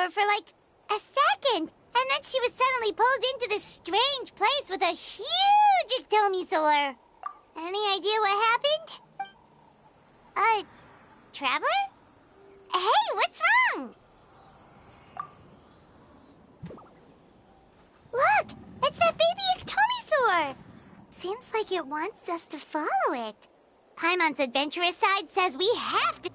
Tomisaur for like a second, and then she was suddenly pulled into this strange place with a huge Tomisaur. Any idea what happened? Traveler? Hey, what's wrong? Look, it's that baby Tomisaur. Seems like it wants us to follow it. Paimon's adventurous side says we have to...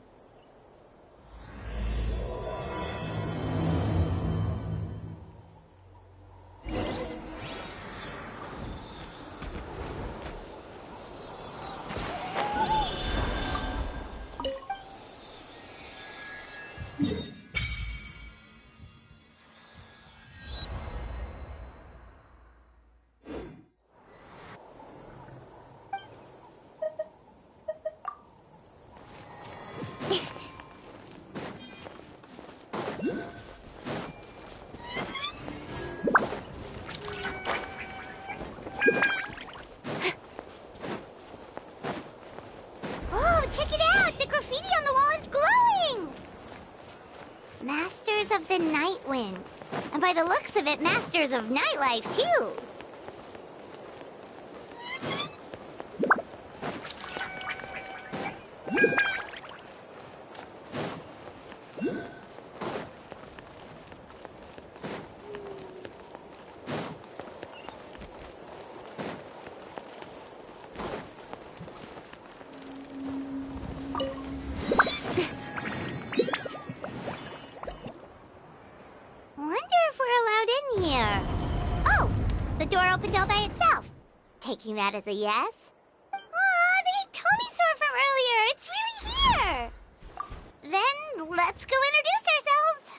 Check it out! The graffiti on the wall is glowing! Masters of the Night Wind. And by the looks of it, masters of nightlife, too. Taking that as a yes? Aw, the Tomisaur from earlier! It's really here! Then, let's go introduce ourselves!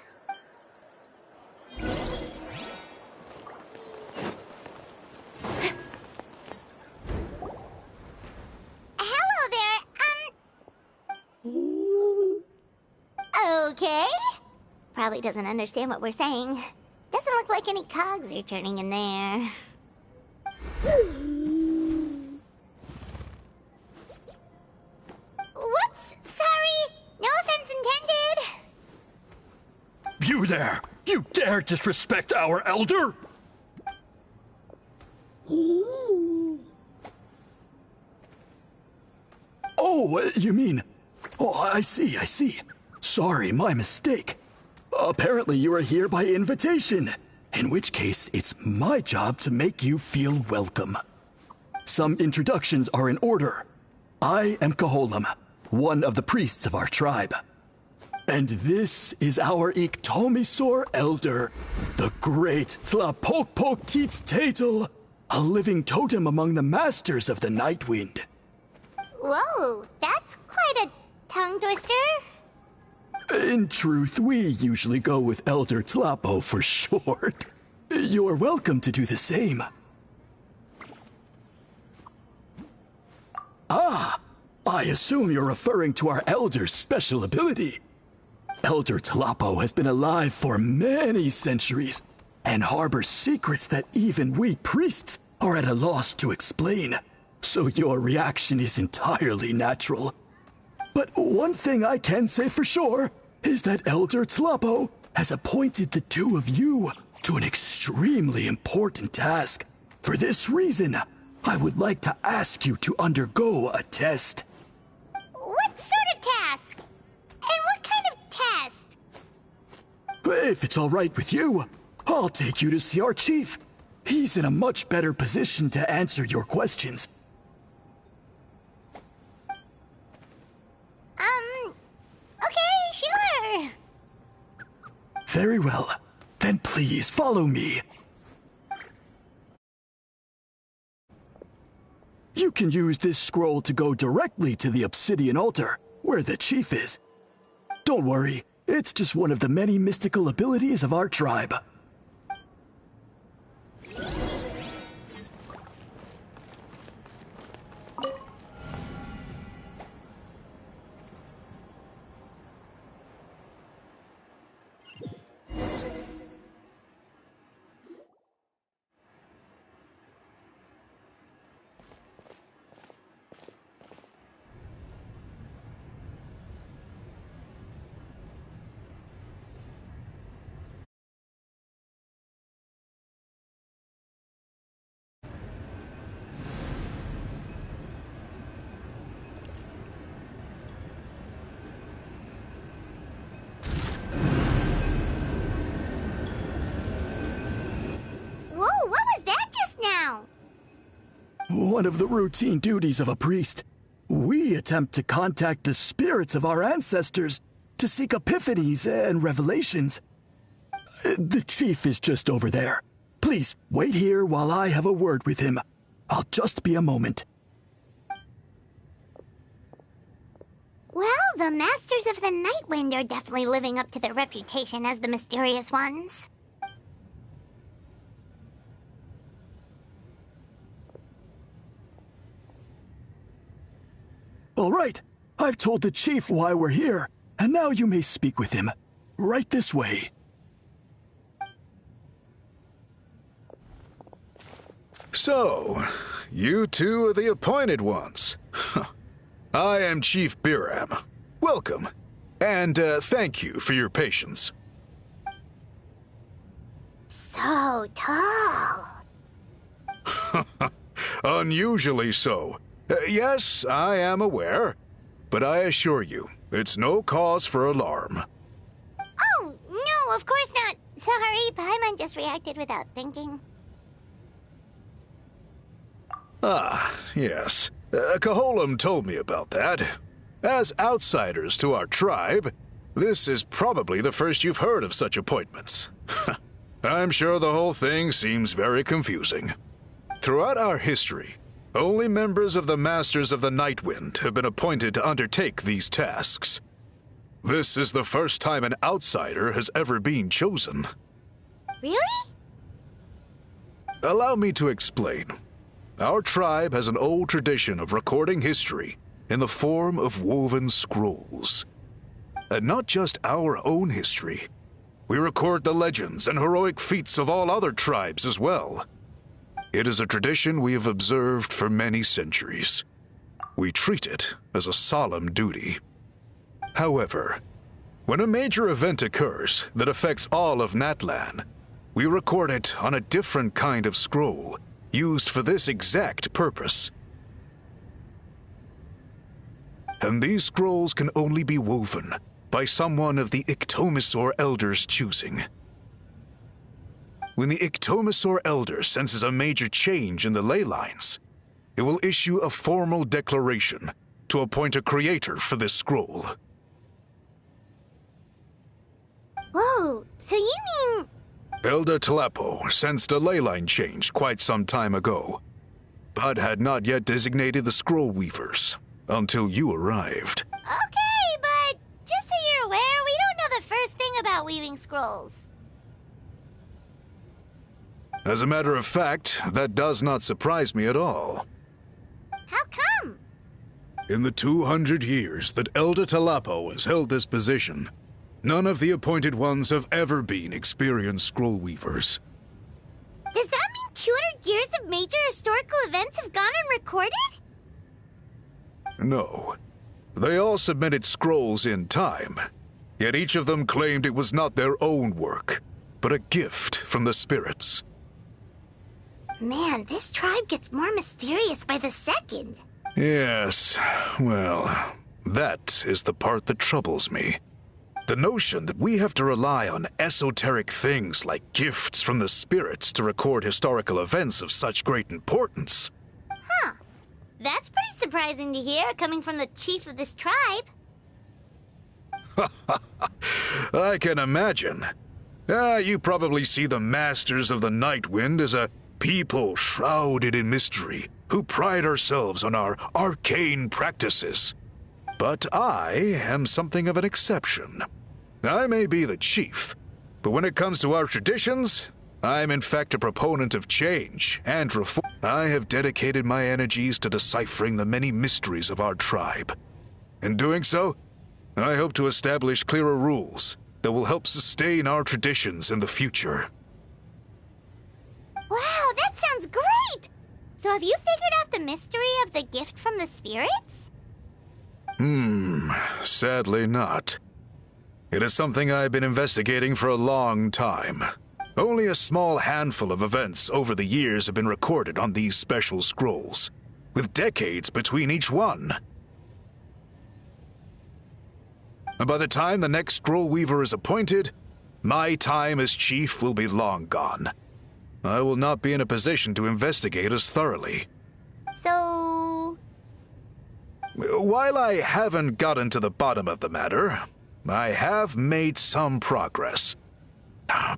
Hello there, Okay. Probably doesn't understand what we're saying. Doesn't look like any cogs are turning in there. Whoops! Sorry! No offense intended! You there! You dare disrespect our elder? Oh, you mean... Oh, I see. Sorry, my mistake. Apparently you are here by invitation. In which case, it's my job to make you feel welcome. Some introductions are in order. I am Koholam, one of the priests of our tribe. And this is our Tomisaur elder, the great Tlapokpokteets a living totem among the masters of the Night Wind. Whoa, that's quite a tongue twister. In truth, we usually go with Elder Tlapo for short. You're welcome to do the same. Ah, I assume you're referring to our Elder's special ability. Elder Tlapo has been alive for many centuries and harbors secrets that even we priests are at a loss to explain. So your reaction is entirely natural. But one thing I can say for sure is that Elder Tlapo has appointed the two of you to an extremely important task. For this reason, I would like to ask you to undergo a test. What sort of task? And what kind of test? If it's all right with you, I'll take you to see our chief. He's in a much better position to answer your questions. Okay, sure. Very well. Then please follow me. You can use this scroll to go directly to the obsidian altar, where the chief is. Don't worry, it's just one of the many mystical abilities of our tribe. one of the routine duties of a priest. We attempt to contact the spirits of our ancestors to seek epiphanies and revelations. The chief is just over there. Please wait here while I have a word with him. I'll just be a moment. Well, the Masters of the Night Wind are definitely living up to their reputation as the mysterious ones. All right, I've told the chief why we're here, and now you may speak with him. Right this way. So, you two are the appointed ones. I am Chief Biram. Welcome, and thank you for your patience. So tall. Unusually so. Yes, I am aware, but I assure you, it's no cause for alarm. Oh, no, of course not. Sorry, Paimon just reacted without thinking. Ah, yes. Kaholam told me about that. As outsiders to our tribe, this is probably the first you've heard of such appointments. I'm sure the whole thing seems very confusing. Throughout our history, only members of the Masters of the Night Wind have been appointed to undertake these tasks. This is the first time an outsider has ever been chosen. Really? Allow me to explain. Our tribe has an old tradition of recording history in the form of woven scrolls. And not just our own history. We record the legends and heroic feats of all other tribes as well. It is a tradition we have observed for many centuries. We treat it as a solemn duty. However, when a major event occurs that affects all of Natlan, we record it on a different kind of scroll, used for this exact purpose. And these scrolls can only be woven by someone of the Iktomisor Elders' choosing. When the Iktomisor Elder senses a major change in the ley lines, it will issue a formal declaration to appoint a creator for this scroll. Whoa, so you mean... Elder Tlapo sensed a ley line change quite some time ago, but had not yet designated the scroll weavers until you arrived. Okay, but just so you're aware, we don't know the first thing about weaving scrolls. As a matter of fact, that does not surprise me at all. How come? In the 200 years that Elder Tlapo has held this position, none of the appointed ones have ever been experienced scroll weavers. Does that mean 200 years of major historical events have gone unrecorded? No. They all submitted scrolls in time, yet each of them claimed it was not their own work, but a gift from the spirits. Man, this tribe gets more mysterious by the second. Yes, well, that is the part that troubles me. The notion that we have to rely on esoteric things like gifts from the spirits to record historical events of such great importance. Huh. That's pretty surprising to hear, coming from the chief of this tribe. I can imagine. You probably see the Masters of the Night Wind as a people shrouded in mystery, who pride ourselves on our arcane practices. But I am something of an exception. I may be the chief, but when it comes to our traditions, I'm in fact a proponent of change and reform. I have dedicated my energies to deciphering the many mysteries of our tribe. In doing so, I hope to establish clearer rules that will help sustain our traditions in the future. Wow, that sounds great! So have you figured out the mystery of the gift from the spirits? Sadly not. It is something I've been investigating for a long time. Only a small handful of events over the years have been recorded on these special scrolls, with decades between each one. And by the time the next scroll weaver is appointed, my time as chief will be long gone. I will not be in a position to investigate as thoroughly. While I haven't gotten to the bottom of the matter, I have made some progress.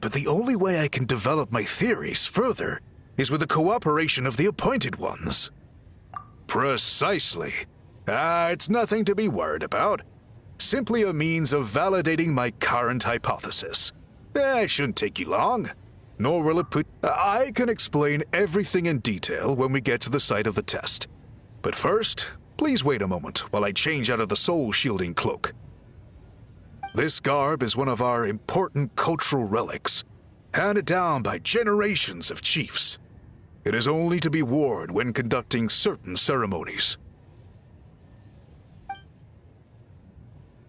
But the only way I can develop my theories further is with the cooperation of the Appointed Ones. Precisely. It's nothing to be worried about. Simply a means of validating my current hypothesis. It shouldn't take you long, nor will it put... I can explain everything in detail when we get to the site of the test. But first, please wait a moment while I change out of the soul-shielding cloak. This garb is one of our important cultural relics, handed down by generations of chiefs. It is only to be worn when conducting certain ceremonies.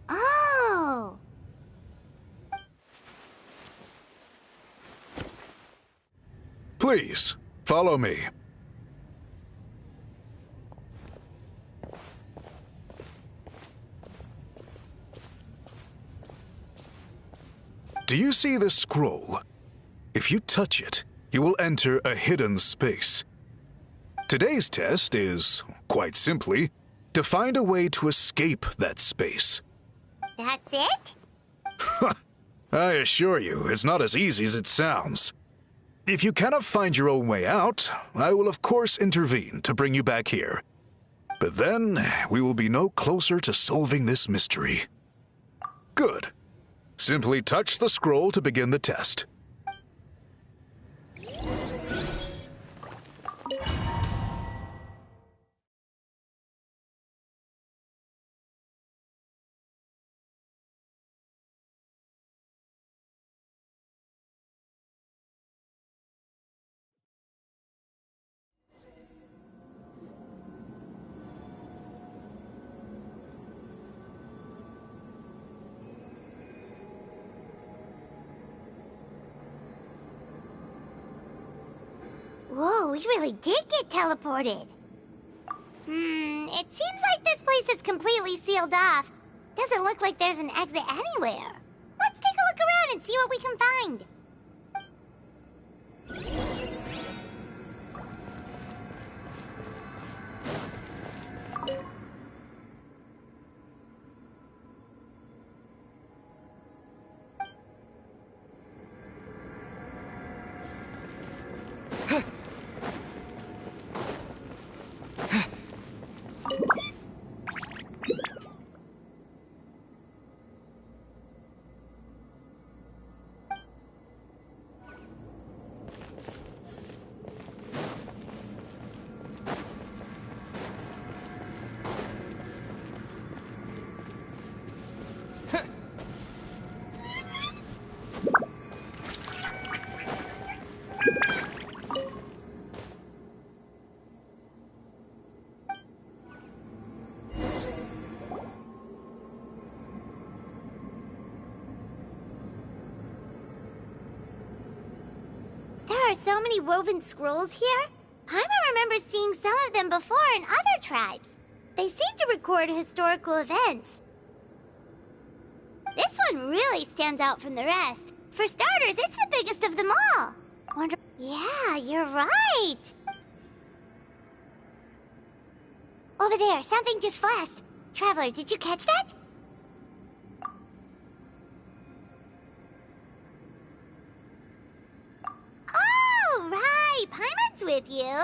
Oh! Please, follow me. Do you see this scroll? If you touch it, you will enter a hidden space. Today's test is, quite simply, to find a way to escape that space. That's it? I assure you, it's not as easy as it sounds. If you cannot find your own way out, I will of course intervene to bring you back here. But then, we will be no closer to solving this mystery. Good. Simply touch the scroll to begin the test. Whoa, we really did get teleported. It seems like this place is completely sealed off. Doesn't look like there's an exit anywhere. Let's take a look around and see what we can find. There are so many woven scrolls here. Paimon remembers seeing some of them before in other tribes. They seem to record historical events. This one really stands out from the rest. For starters, it's the biggest of them all. Wonder... Yeah, you're right. Over there, something just flashed. Traveler, did you catch that? Oh, right. Paimon's with you.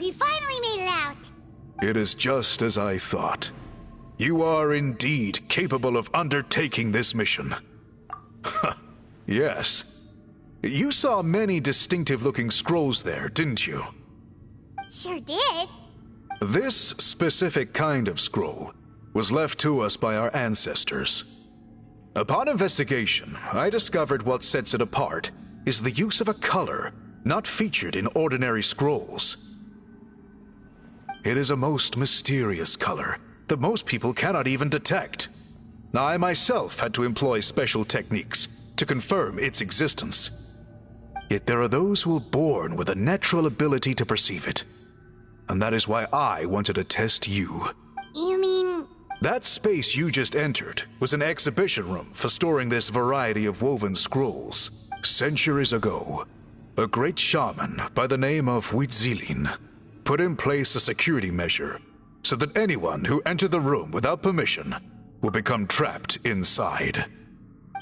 We finally made it out! It is just as I thought. You are indeed capable of undertaking this mission. Yes. You saw many distinctive-looking scrolls there, didn't you? Sure did. This specific kind of scroll was left to us by our ancestors. Upon investigation, I discovered what sets it apart is the use of a color not featured in ordinary scrolls. It is a most mysterious color that most people cannot even detect. I myself had to employ special techniques to confirm its existence. Yet there are those who are born with a natural ability to perceive it. And that is why I wanted to test you. You mean... That space you just entered was an exhibition room for storing this variety of woven scrolls. Centuries ago, a great shaman by the name of Huitzilin put in place a security measure so that anyone who entered the room without permission will become trapped inside.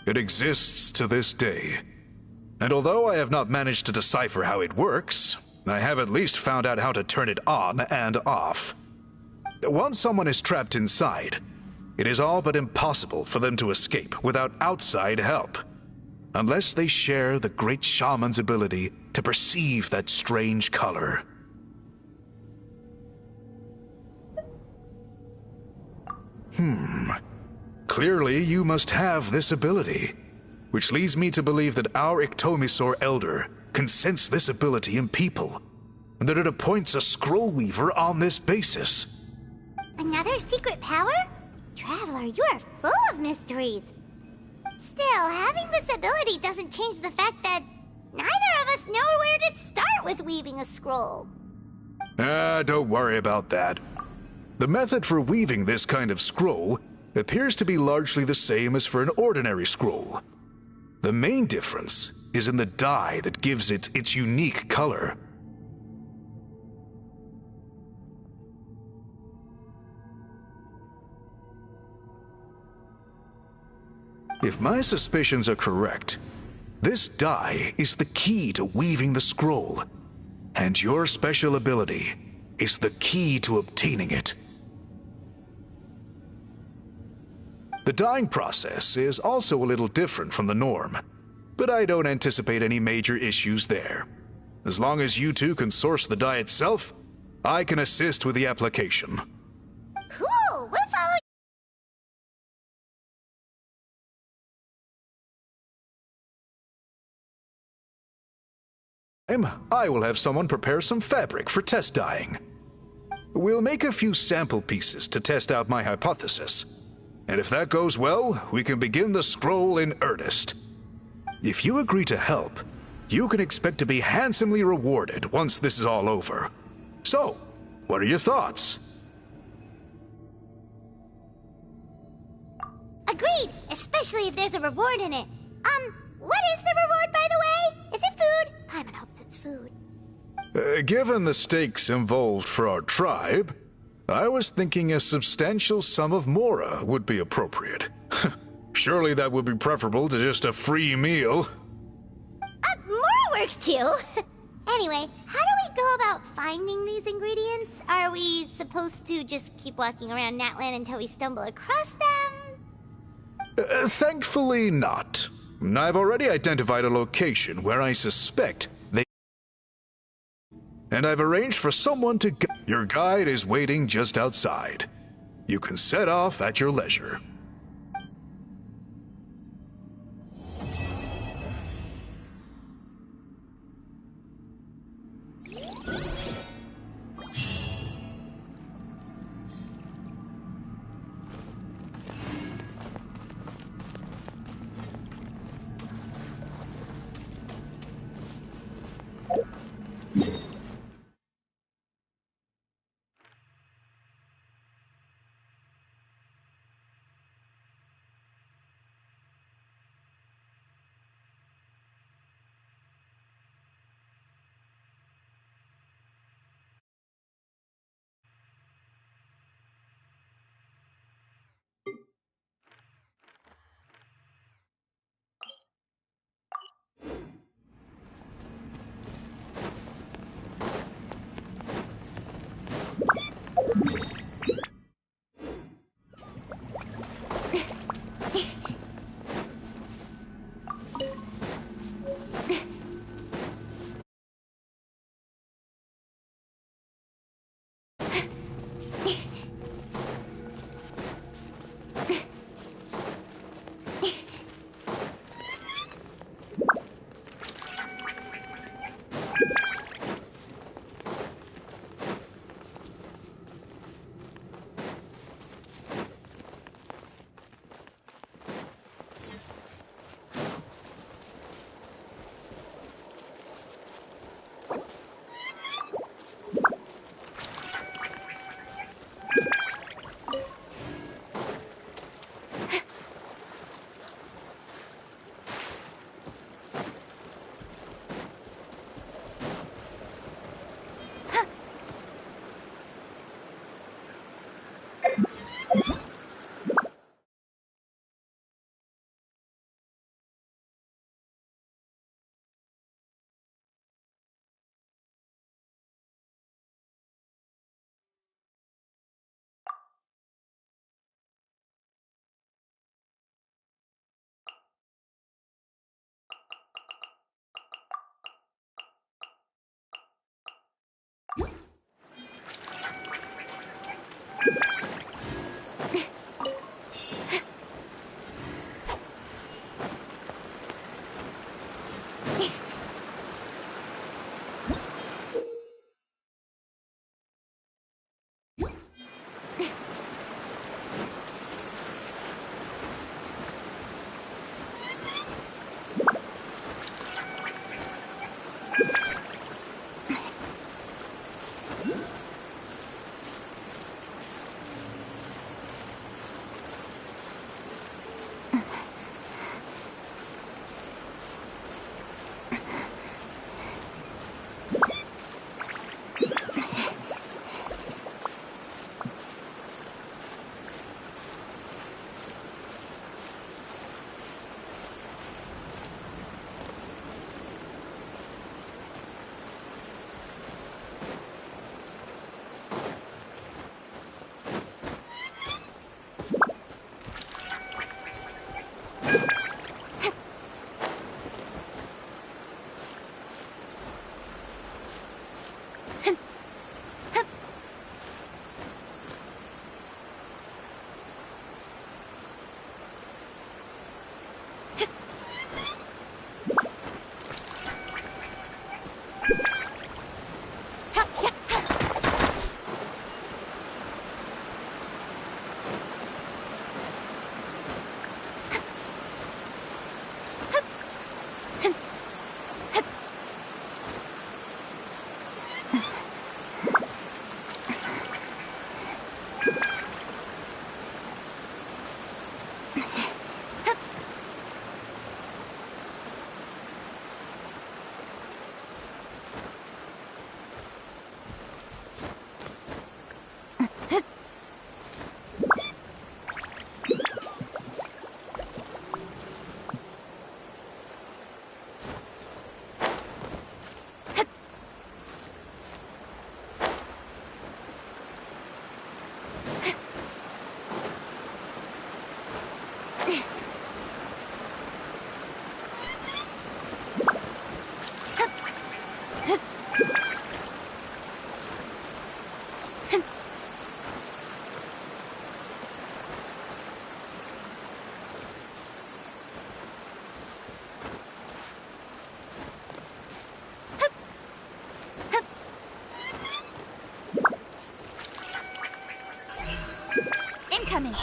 It exists to this day, and although I have not managed to decipher how it works, I have at least found out how to turn it on and off. Once someone is trapped inside, it is all but impossible for them to escape without outside help, unless they share the great shaman's ability to perceive that strange color. Clearly you must have this ability, which leads me to believe that our Iktomisor Elder can sense this ability in people, and that it appoints a scroll weaver on this basis. Another secret power? Traveler, you are full of mysteries. Still, having this ability doesn't change the fact that neither of us know where to start with weaving a scroll. Don't worry about that. The method for weaving this kind of scroll appears to be largely the same as for an ordinary scroll. The main difference is in the dye that gives it its unique color. If my suspicions are correct, this dye is the key to weaving the scroll, and your special ability is the key to obtaining it. The dyeing process is also a little different from the norm, but I don't anticipate any major issues there. As long as you two can source the dye itself, I can assist with the application. Cool! We'll follow. I will have someone prepare some fabric for test dyeing. We'll make a few sample pieces to test out my hypothesis. And if that goes well, we can begin the scroll in earnest. If you agree to help, you can expect to be handsomely rewarded once this is all over. So, what are your thoughts? Agreed, especially if there's a reward in it. What is the reward, by the way? Is it food? Paimon hopes it's food. Given the stakes involved for our tribe, I was thinking a substantial sum of mora would be appropriate. Surely that would be preferable to just a free meal. Mora works too. Anyway, how do we go about finding these ingredients? Are we supposed to just keep walking around Natlan until we stumble across them? Thankfully not. I've already identified a location where I suspect they... And I've arranged for someone to... Your guide is waiting just outside. You can set off at your leisure. Incoming.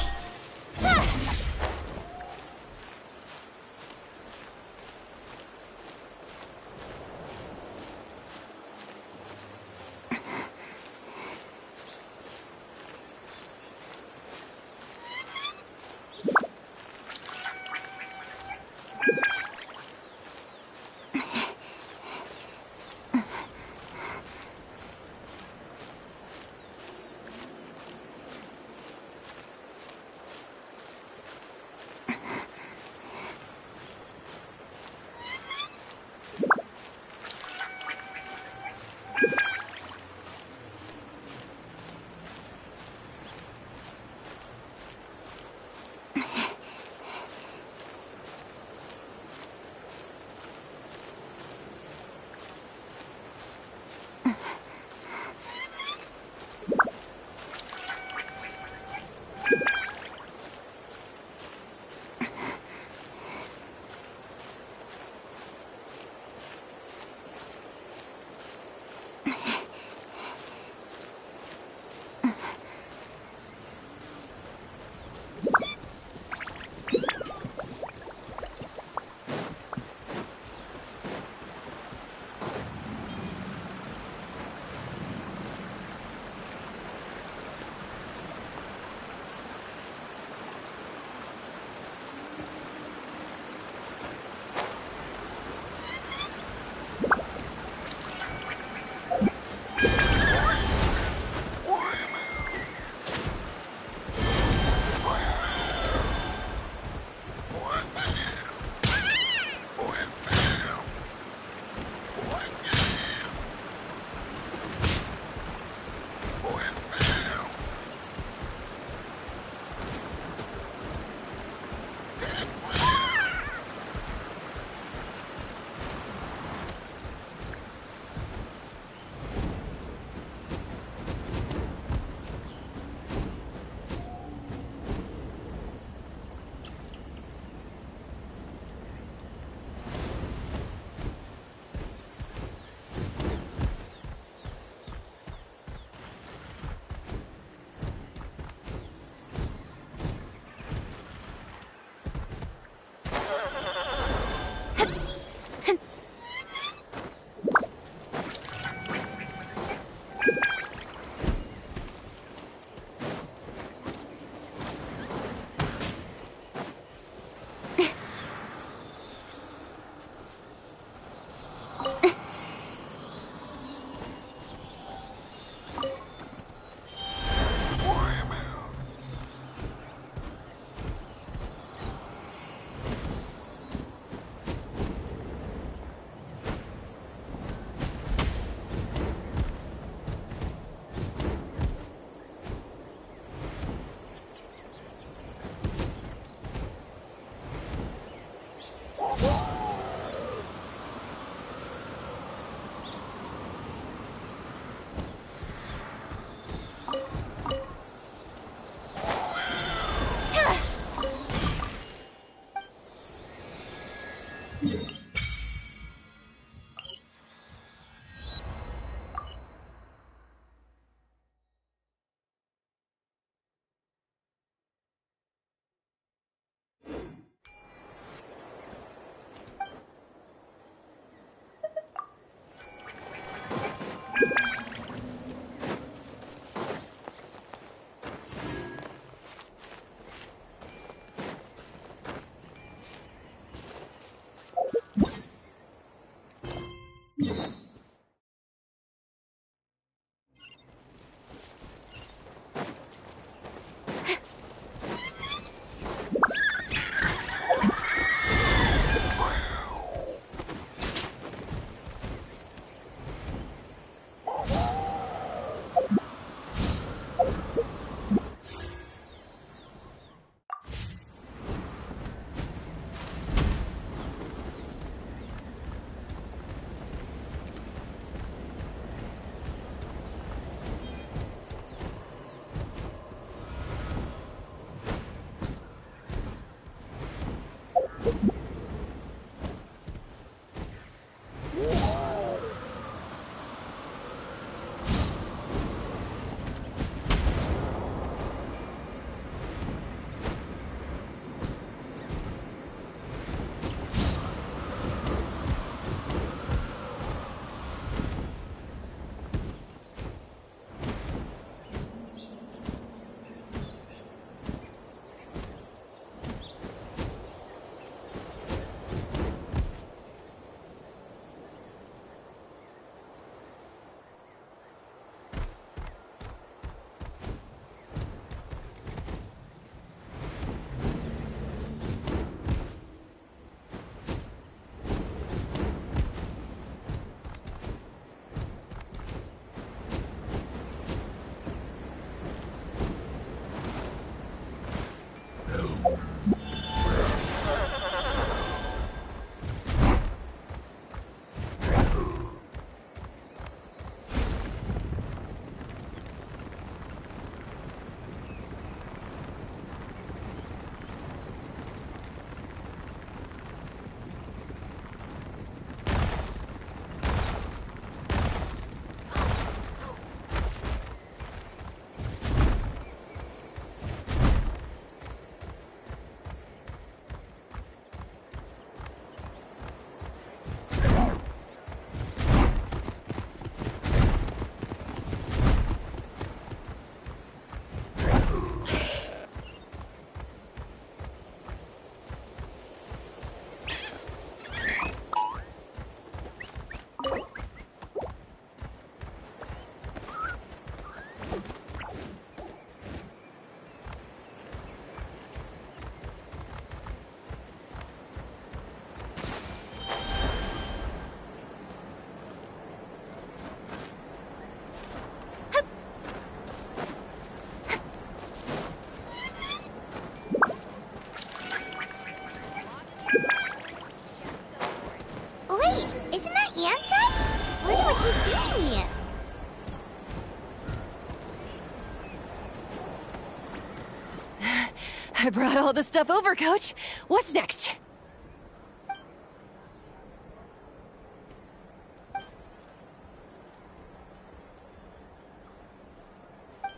I brought all the stuff over, Coach. What's next?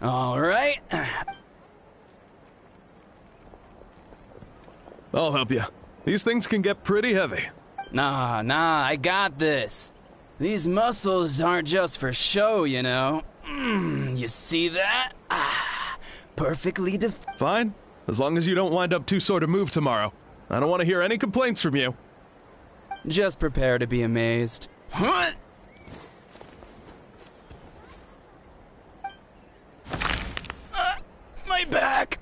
All right. I'll help you. These things can get pretty heavy. Nah, I got this. These muscles aren't just for show, you know. You see that? Perfectly Fine, as long as you don't wind up too sore to move tomorrow. I don't want to hear any complaints from you. Just prepare to be amazed. What? My back!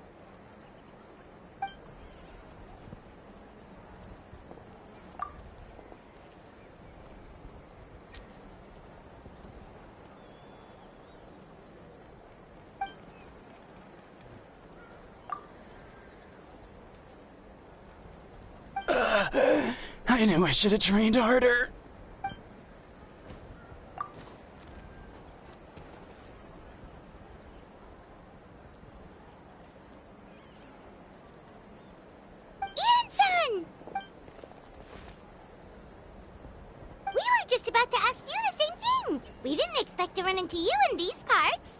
I knew I should have trained harder. Anson! We were just about to ask you the same thing. We didn't expect to run into you in these parts.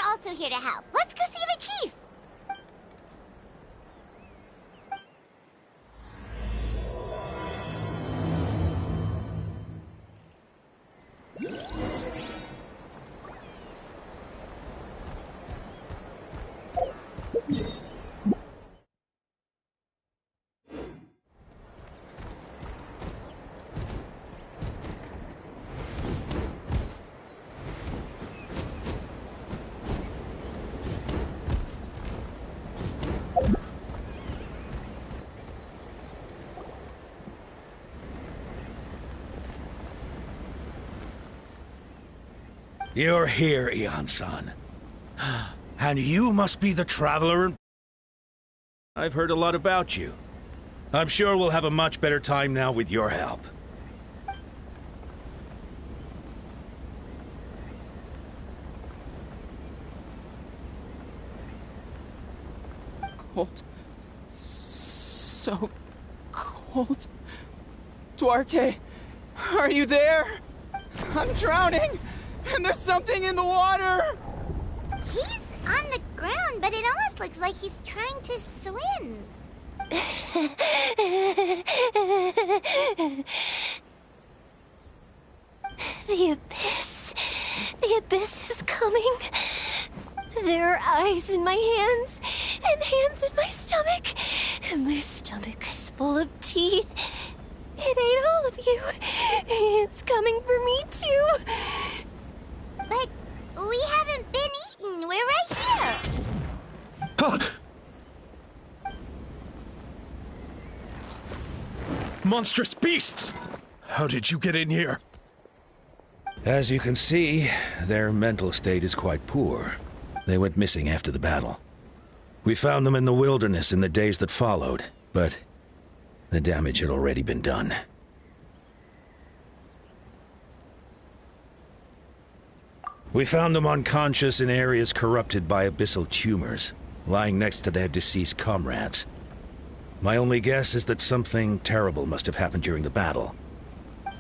Also here to help. Let's go see the chief. You're here, Eon-san. And you must be the traveler and... I've heard a lot about you. I'm sure we'll have a much better time now with your help. Cold. So cold. Duarte, are you there? I'm drowning! And there's something in the water! He's on the ground, but it almost looks like he's trying to swim. The abyss. The abyss is coming. There are eyes in my hands, and hands in my stomach. And my stomach is full of teeth. It ate all of you. It's coming for me, too. But we haven't been eaten. We're right here. Monstrous beasts! How did you get in here? As you can see, their mental state is quite poor. They went missing after the battle. We found them in the wilderness in the days that followed, but the damage had already been done. We found them unconscious in areas corrupted by abyssal tumors, lying next to their deceased comrades. My only guess is that something terrible must have happened during the battle.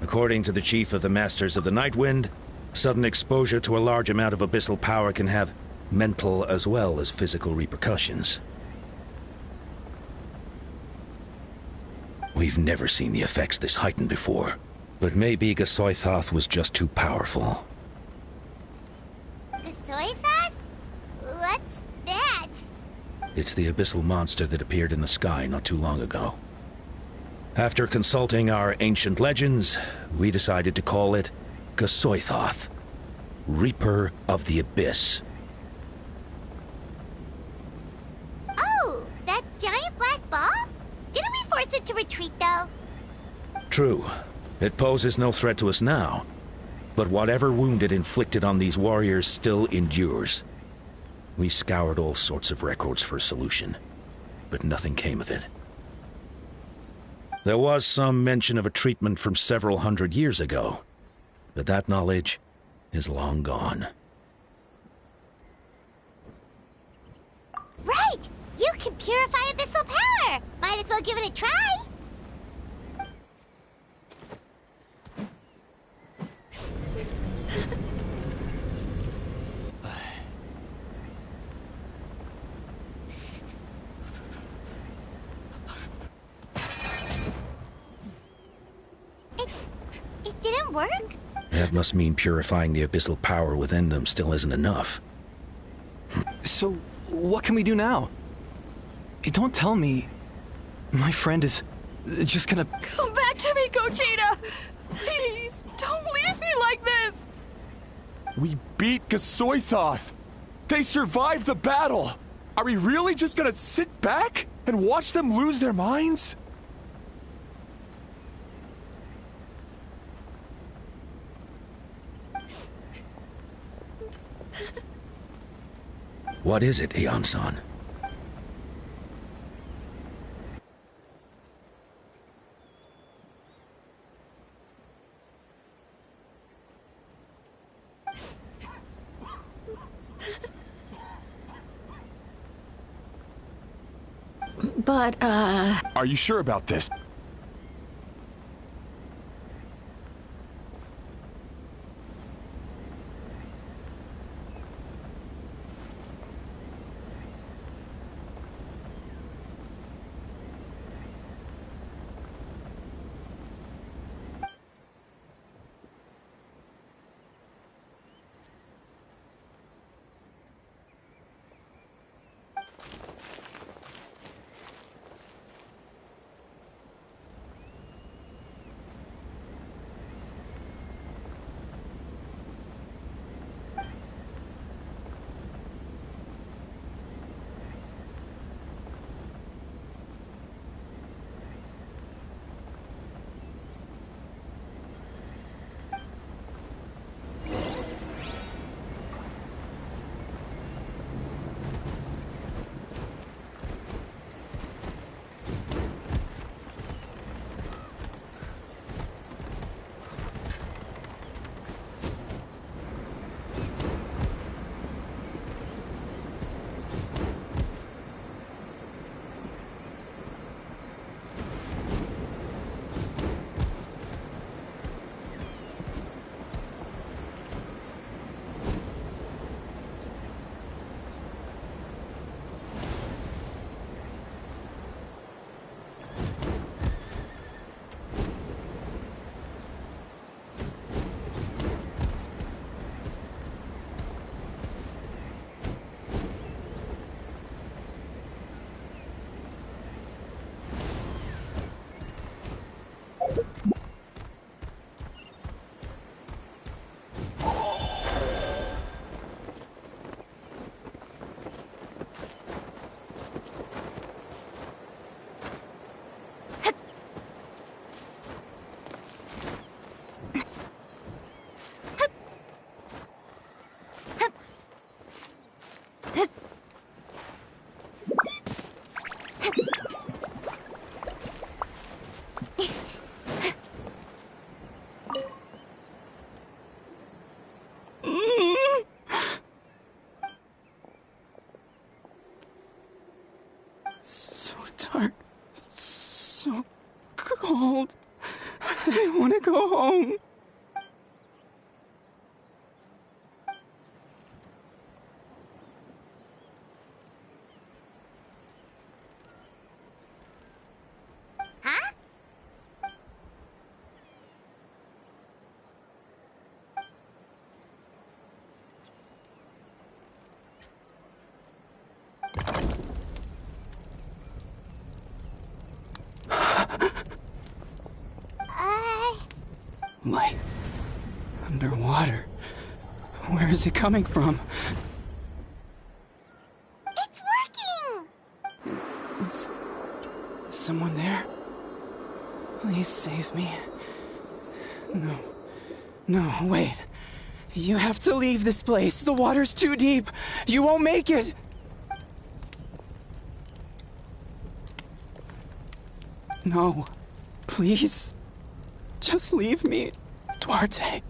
According to the chief of the Masters of the Nightwind, sudden exposure to a large amount of abyssal power can have mental as well as physical repercussions. We've never seen the effects this heightened before, But maybe Gasoithoth was just too powerful. The soy thought? What's that? It's the abyssal monster that appeared in the sky not too long ago. After consulting our ancient legends, we decided to call it Gasoithoth, Reaper of the Abyss. Oh, that giant black ball? Didn't we force it to retreat, though? True. It poses no threat to us now. But whatever wound it inflicted on these warriors still endures. We scoured all sorts of records for a solution, but nothing came of it. There was some mention of a treatment from several hundred years ago, but that knowledge is long gone. Right! You can purify abyssal power! Might as well give it a try! It didn't work? That must mean purifying the abyssal power within them still isn't enough. So, what can we do now? Don't tell me my friend is just gonna... Come back to me, Gogeta! Please, don't leave me like this! We beat Gasoithoth! They survived the battle! Are we really just gonna sit back and watch them lose their minds? What is it, Aeon-san? But, Are you sure about this? So dark, so cold. I want to go home. Huh? Light. Underwater. Where is it coming from? It's working! Is someone there? Please save me. No. No, wait. You have to leave this place. The water's too deep. You won't make it. No. Please. Just leave me, Duarte.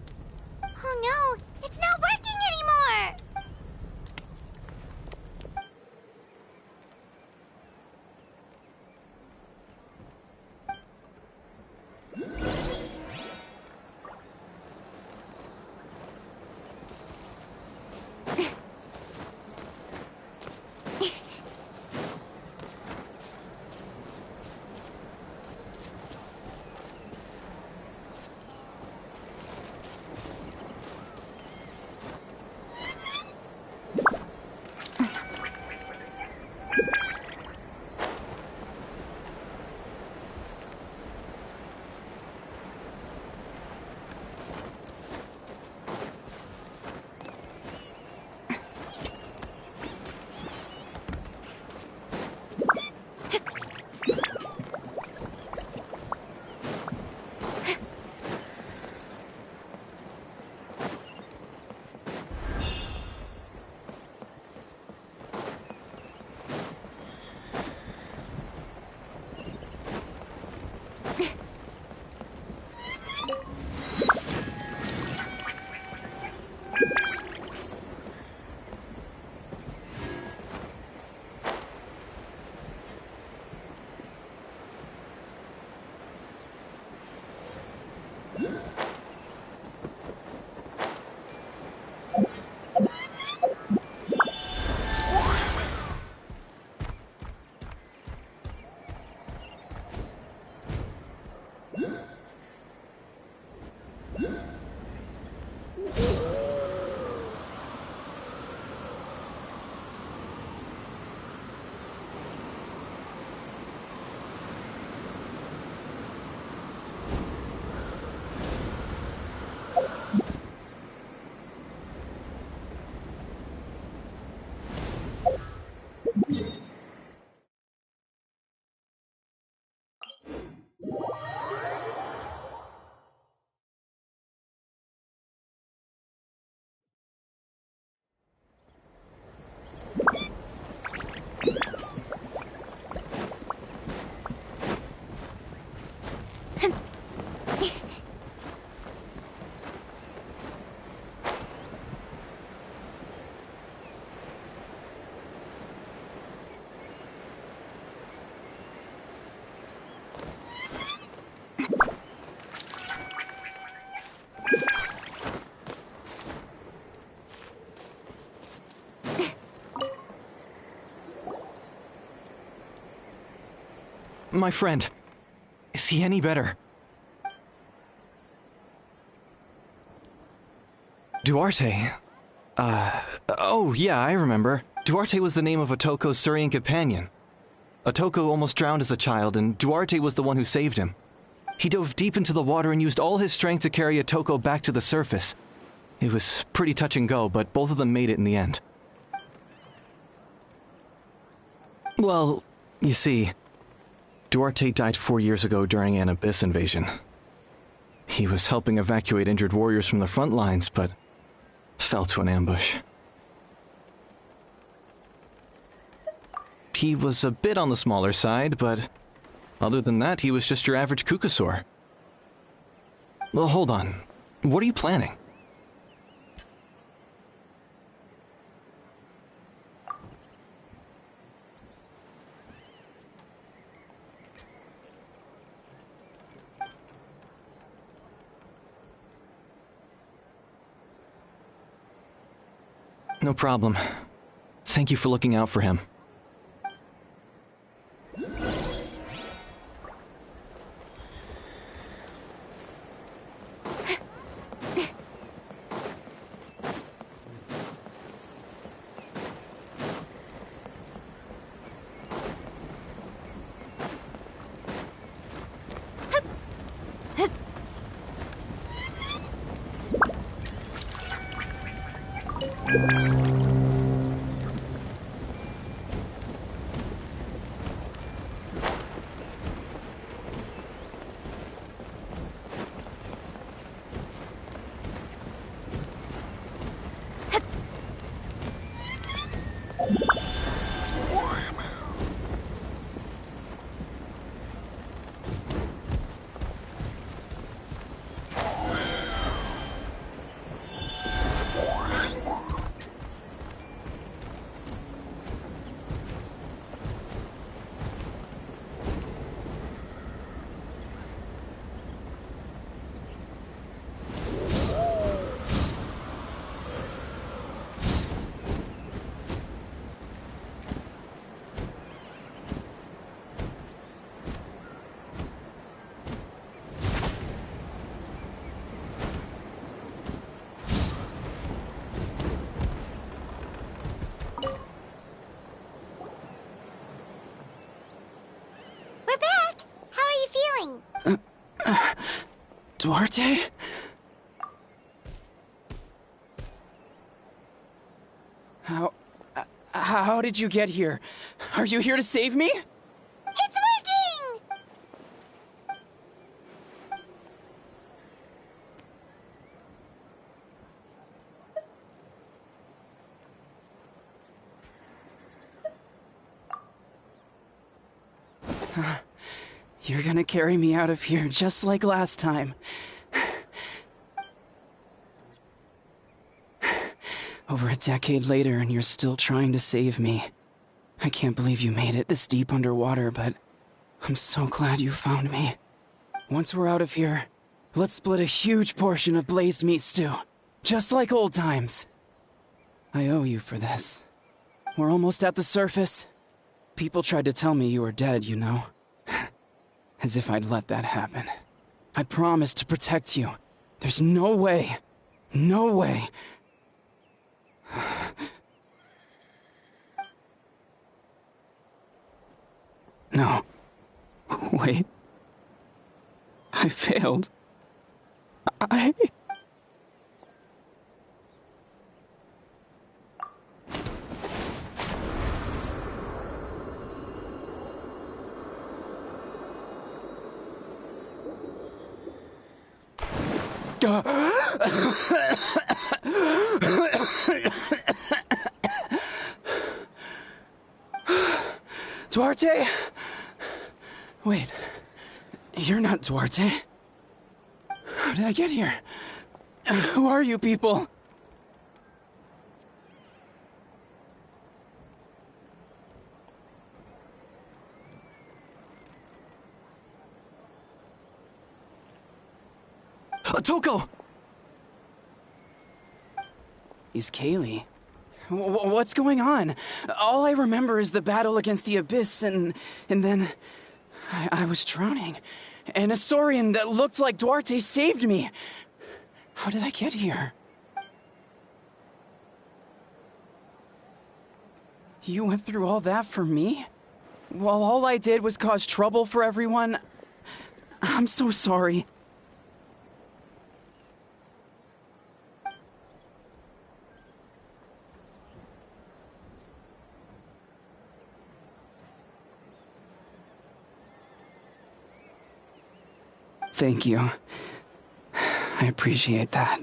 Oh no, it's not working anymore! My friend. Is he any better? Duarte? Oh yeah, I remember. Duarte was the name of Otoko's Surian companion. Otoko almost drowned as a child, and Duarte was the one who saved him. He dove deep into the water and used all his strength to carry Otoko back to the surface. It was pretty touch and go, but both of them made it in the end. Well, you see, Duarte died 4 years ago during an Abyss invasion. He was helping evacuate injured warriors from the front lines, but fell to an ambush. He was a bit on the smaller side, but other than that, he was just your average Kukasaur. Well, hold on. What are you planning? No problem. Thank you for looking out for him. We're back! How are you feeling? Duarte? How did you get here? Are you here to save me? It's working! You're gonna carry me out of here just like last time. Over a decade later, and you're still trying to save me. I can't believe you made it this deep underwater, but I'm so glad you found me. Once we're out of here, let's split a huge portion of blazed meat stew, just like old times. I owe you for this. We're almost at the surface. People tried to tell me you were dead, you know. As if I'd let that happen. I promised to protect you. There's no way. No way. No. Wait. I failed. Duarte? Wait, you're not Duarte. How did I get here? Who are you people? Toko! He's Kaylee. What's going on? All I remember is the battle against the Abyss, and then I was drowning. And a Saurian that looked like Duarte saved me. How did I get here? You went through all that for me? While all I did was cause trouble for everyone? I'm so sorry. Thank you. I appreciate that.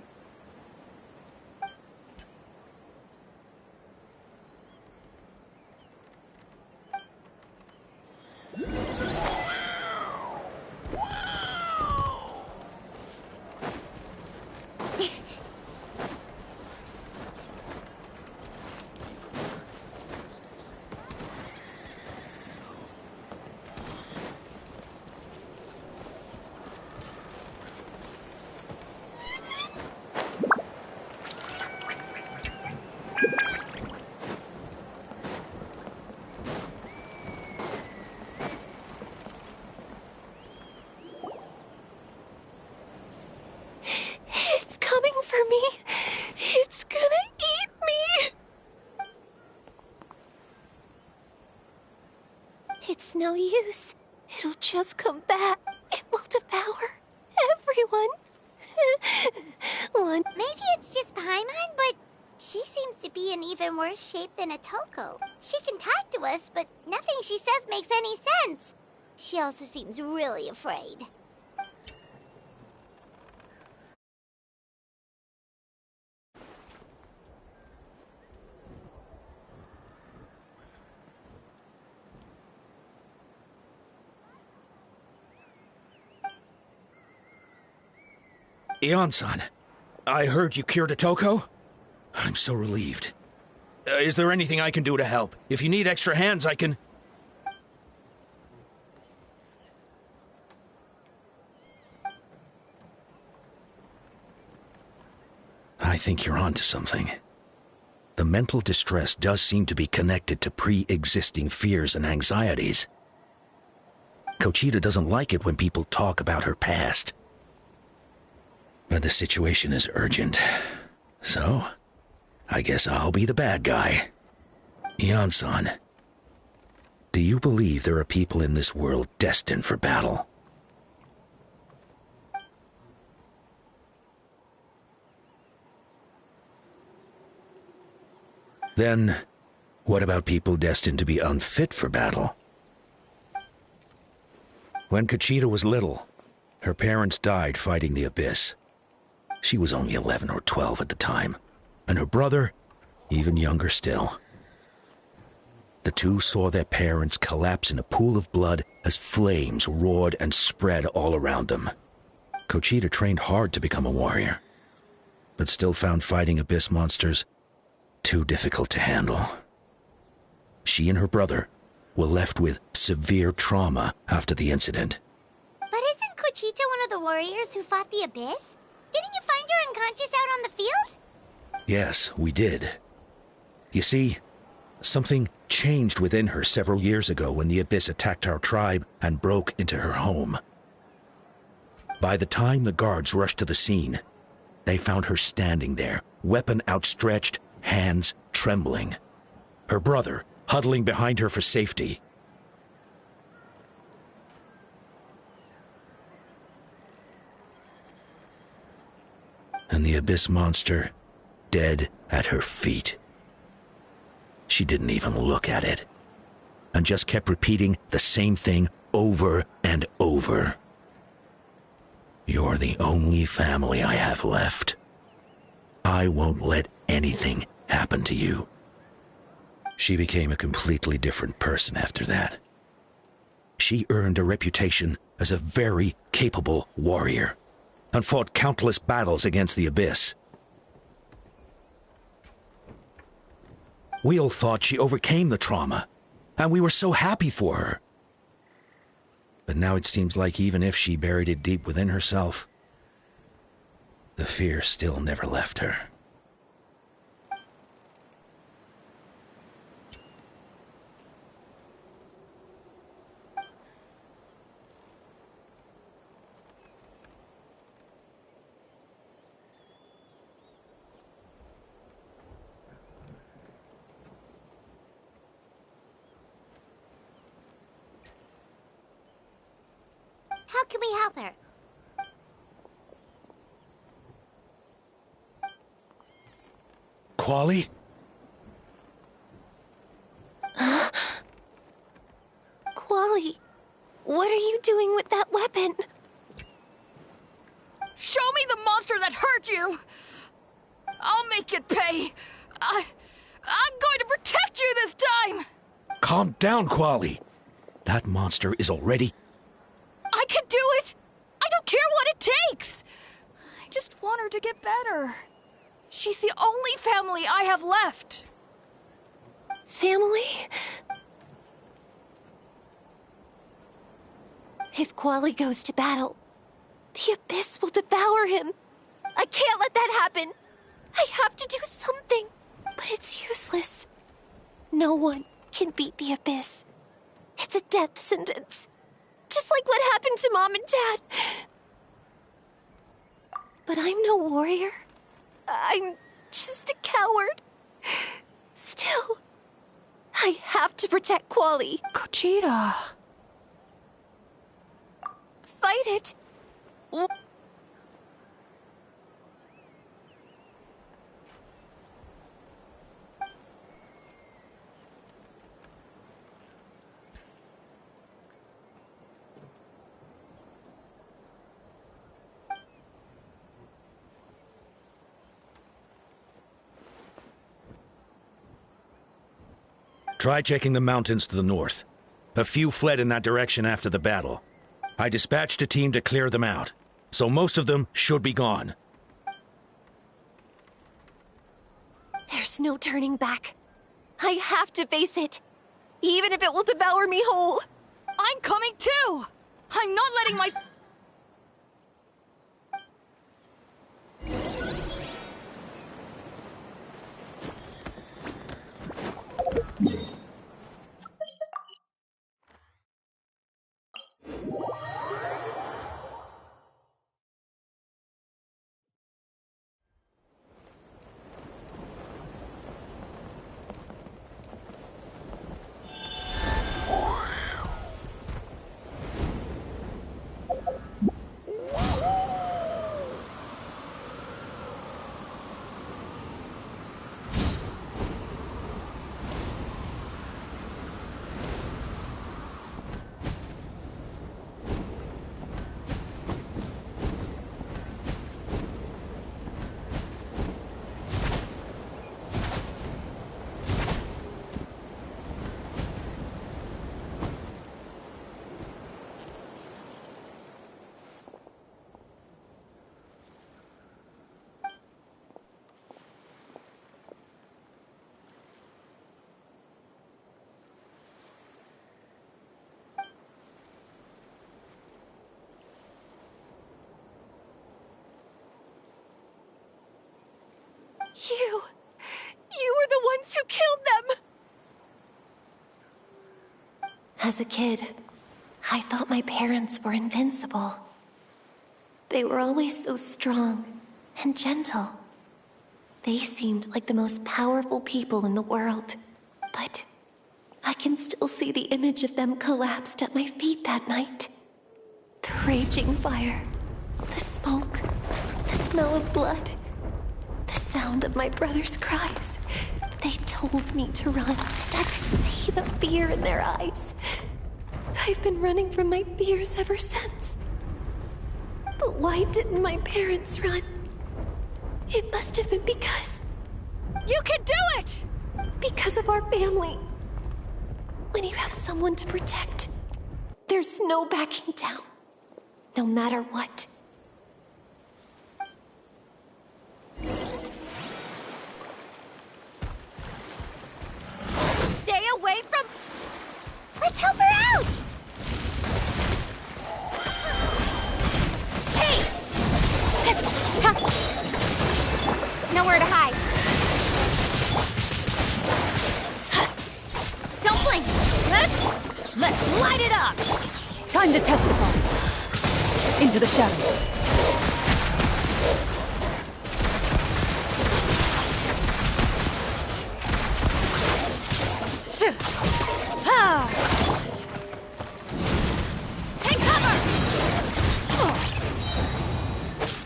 It's no use. It'll just come back. It will devour everyone. Maybe it's just Paimon, but she seems to even worse shape than a Toko. She can talk to us, but nothing she says makes any sense. She also seems really afraid. Ion-san, I heard you cured a Toko? I'm so relieved. Is there anything I can do to help? If you need extra hands, I can... I think you're onto something. The mental distress does seem to be connected to pre-existing fears and anxieties. Kochita doesn't like it when people talk about her past. But the situation is urgent. So, I guess I'll be the bad guy. Ion-san, do you believe there are people in this world destined for battle? Then, what about people destined to be unfit for battle? When Kochita was little, her parents died fighting the Abyss. She was only 11 or 12 at the time, and her brother, even younger still. The two saw their parents collapse in a pool of blood as flames roared and spread all around them. Kochita trained hard to become a warrior, but still found fighting Abyss monsters too difficult to handle. She and her brother were left with severe trauma after the incident. But isn't Kochita one of the warriors who fought the Abyss? Didn't you find her unconscious out on the field? Yes, we did. You see, something changed within her several years ago when the Abyss attacked our tribe and broke into her home. By the time the guards rushed to the scene, they found her standing there, weapon outstretched, hands trembling. Her brother huddling behind her for safety. And the Abyss monster dead at her feet. She didn't even look at it, and just kept repeating the same thing over and over. You're the only family I have left. I won't let anything happen to you. She became a completely different person after that. She earned a reputation as a very capable warrior, and fought countless battles against the Abyss. We all thought she overcame the trauma, and we were so happy for her. But now it seems like even if she buried it deep within herself, the fear still never left her. How can we help her? Quali? Quali, what are you doing with that weapon? Show me the monster that hurt you! I'll make it pay! I'm going to protect you this time! Calm down, Quali. That monster is already... I can do it! I don't care what it takes! I just want her to get better. She's the only family I have left. Family? If Quali goes to battle, the Abyss will devour him. I can't let that happen. I have to do something. But it's useless. No one can beat the Abyss. It's a death sentence. Just like what happened to Mom and Dad. But I'm no warrior. I'm just a coward. Still, I have to protect Quali. Kochita. Fight it. Try checking the mountains to the north. A few fled in that direction after the battle. I dispatched a team to clear them out, so most of them should be gone. There's no turning back. I have to face it, even if it will devour me whole. I'm coming too! I'm not letting my... You were the ones who killed them! As a kid, I thought my parents were invincible. They were always so strong and gentle. They seemed like the most powerful people in the world. But I can still see the image of them collapsed at my feet that night. The raging fire, the smoke, the smell of blood, the sound of my brother's cries. They told me to run, and I could see the fear in their eyes. I've been running from my fears ever since. But why didn't my parents run? It must have been because... You can do it! Because of our family. When you have someone to protect, there's no backing down. No matter what. Stay away from... Let's help her out! Hey! Nowhere to hide. Don't blink! Let's light it up! Time to testify. Into the shadows. Take cover!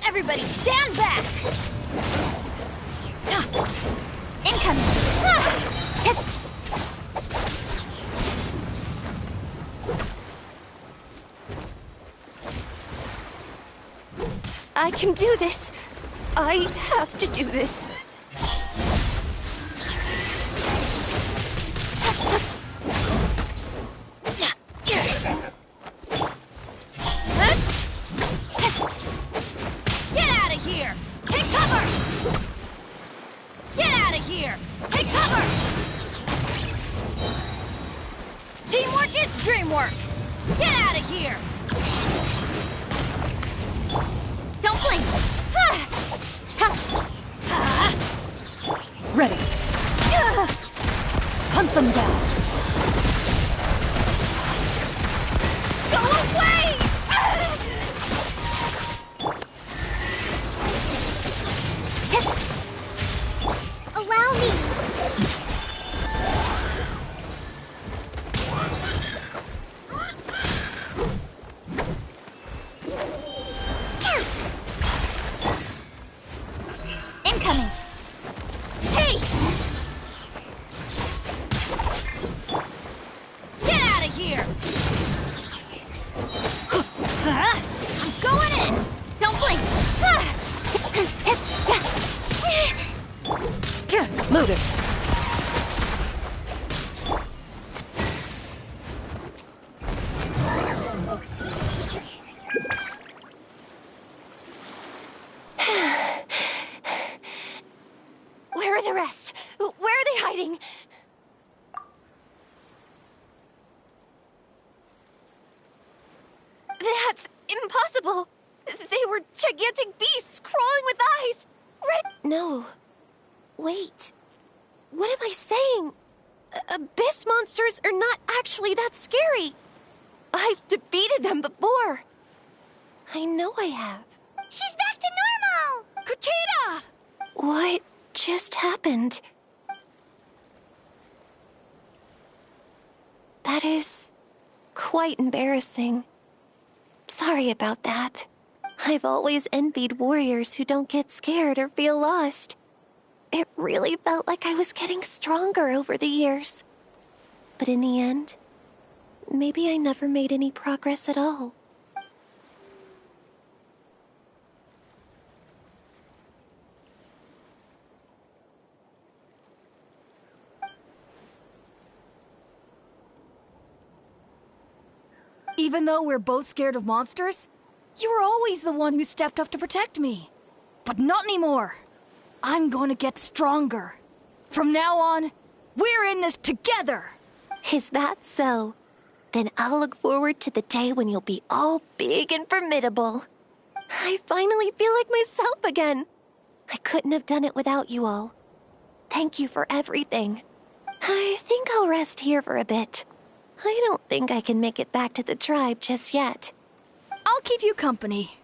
Everybody stand back! Incoming! I can do this. I have to do this. Get out of here! Take cover! Get out of here! Take cover! Teamwork is dreamwork! Get out of here! Don't blink! Ready. Hunt them down. Go away! Allow me! Incoming! Hey! Get out of here! I'm going in! Don't blink! Loaded. rest? Where are they hiding? That's impossible! They were gigantic beasts crawling with eyes! No. Wait. What am I saying? Abyss monsters are not actually that scary. I've defeated them before. I know I have. She's back to normal! Kuchita! What just happened? That is quite embarrassing. Sorry about that. I've always envied warriors who don't get scared or feel lost. It really felt like I was getting stronger over the years. But in the end, maybe I never made any progress at all. Even though we're both scared of monsters, you were always the one who stepped up to protect me. But not anymore. I'm going to get stronger. From now on, we're in this together! Is that so? Then I'll look forward to the day when you'll be all big and formidable. I finally feel like myself again. I couldn't have done it without you all. Thank you for everything. I think I'll rest here for a bit. I don't think I can make it back to the tribe just yet. I'll keep you company.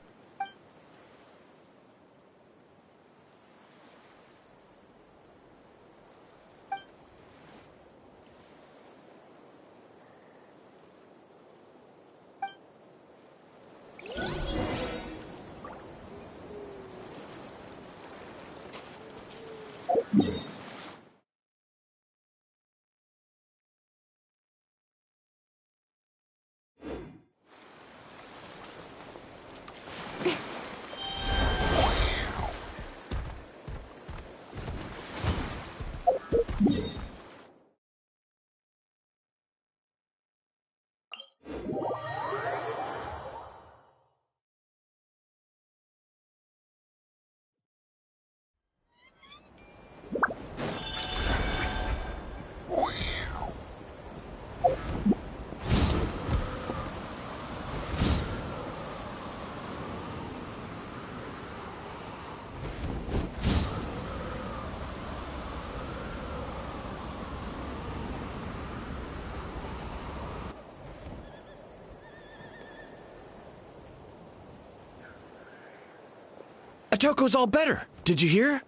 Atoko's all better. Did you hear?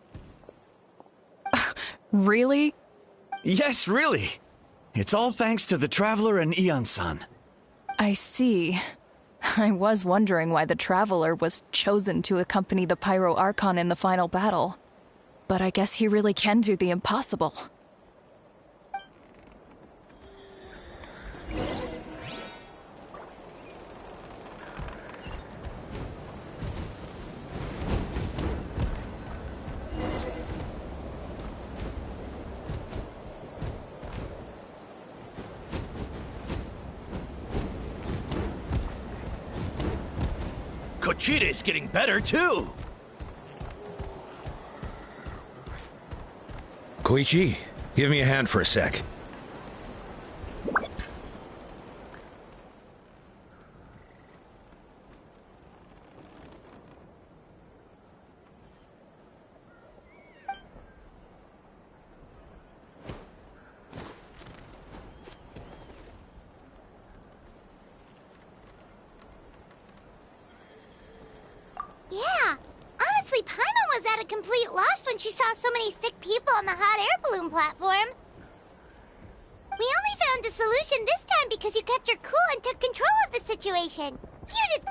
Really? Yes, really. It's all thanks to the Traveler and Ian-san. I see. I was wondering why the Traveler was chosen to accompany the Pyro Archon in the final battle. But I guess he really can do the impossible. Kochita's getting better, too! Koichi, give me a hand for a sec. Yeah, honestly, Paimon was at a complete loss when she saw so many sick people on the hot air balloon platform. We only found a solution this time because you kept your cool and took control of the situation. You just...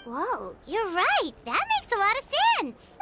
Whoa, you're right. That makes a lot of sense.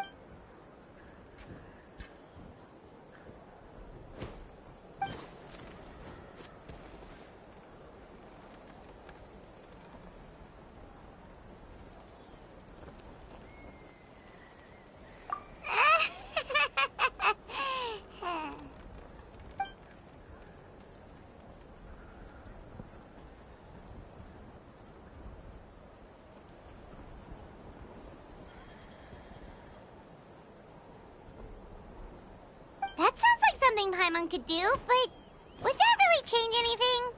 anything Paimon could do, but would that really change anything?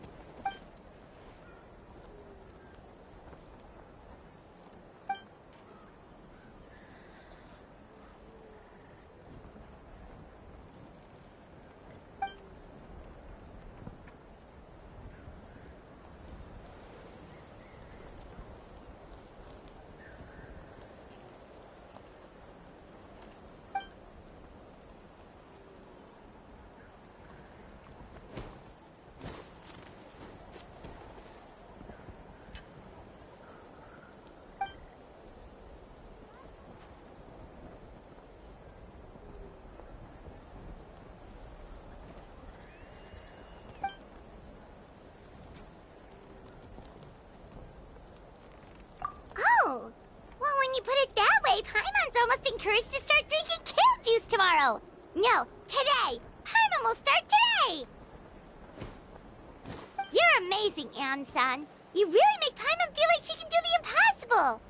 Oh, well, when you put it that way, Paimon's almost encouraged to start drinking kale juice tomorrow. No, today. Paimon will start today. You're amazing, An-san. You really make Paimon feel like she can do the impossible.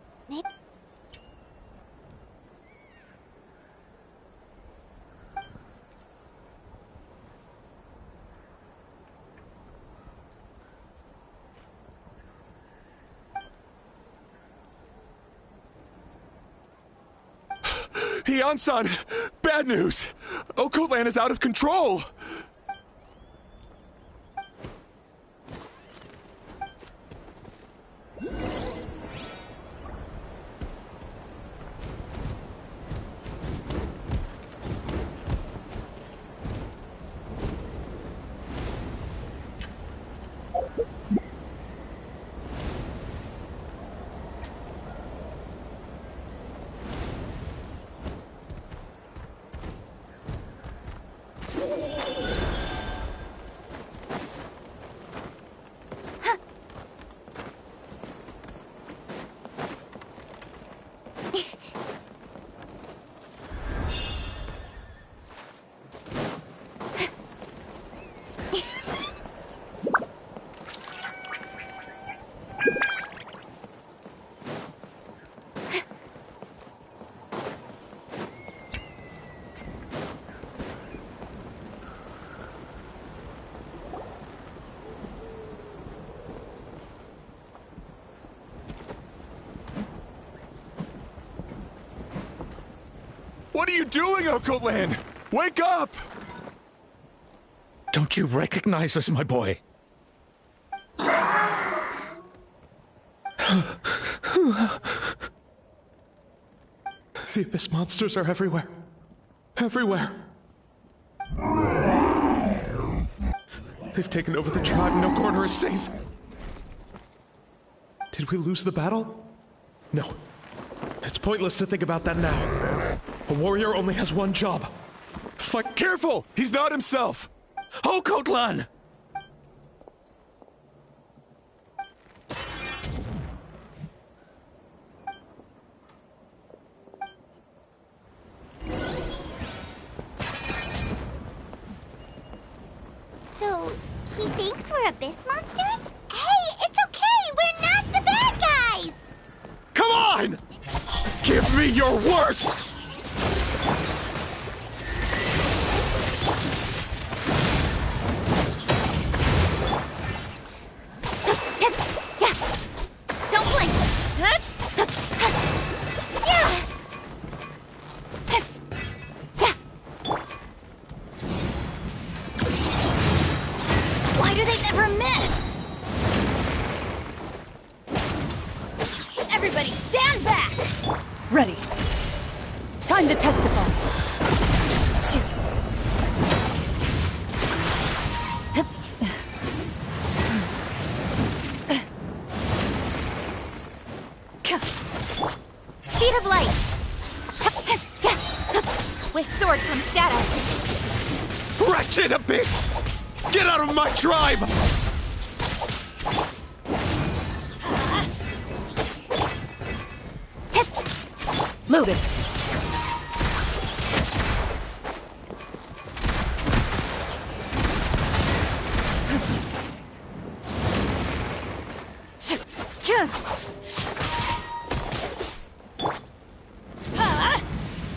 An-san, bad news! Okoland is out of control! What are you doing, Okoland? Wake up! Don't you recognize us, my boy? The Abyss monsters are everywhere. Everywhere. They've taken over the tribe. No corner is safe. Did we lose the battle? No. It's pointless to think about that now. A warrior only has one job. Fight. Careful! He's not himself! Okoland! So, he thinks we're Abyss monsters? Hey, it's okay! We're not the bad guys! Come on! Give me your worst! Don't blink! Why do they never miss? Everybody stand back! Ready. Time to testify. Speed of light! With sword comes shadow. Wretched Abyss! Get out of my tribe! Loaded.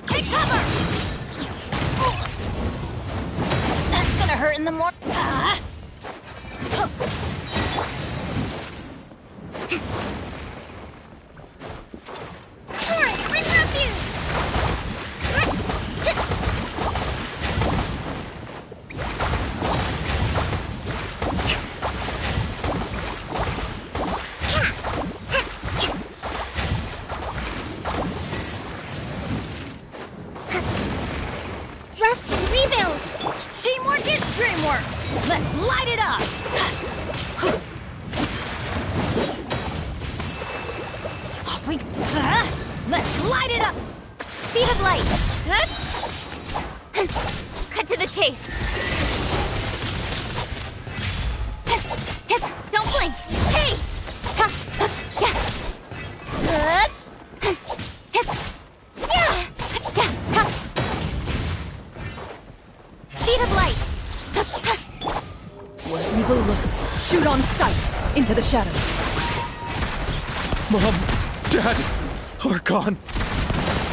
Take cover! the morning. Let's light it up! Off we... Let's light it up! Speed of light! Cut to the chase! Don't blink! Hey! Speed of light! Wherever lurks, shoot on sight into the shadows. Mom, Dad, Archon,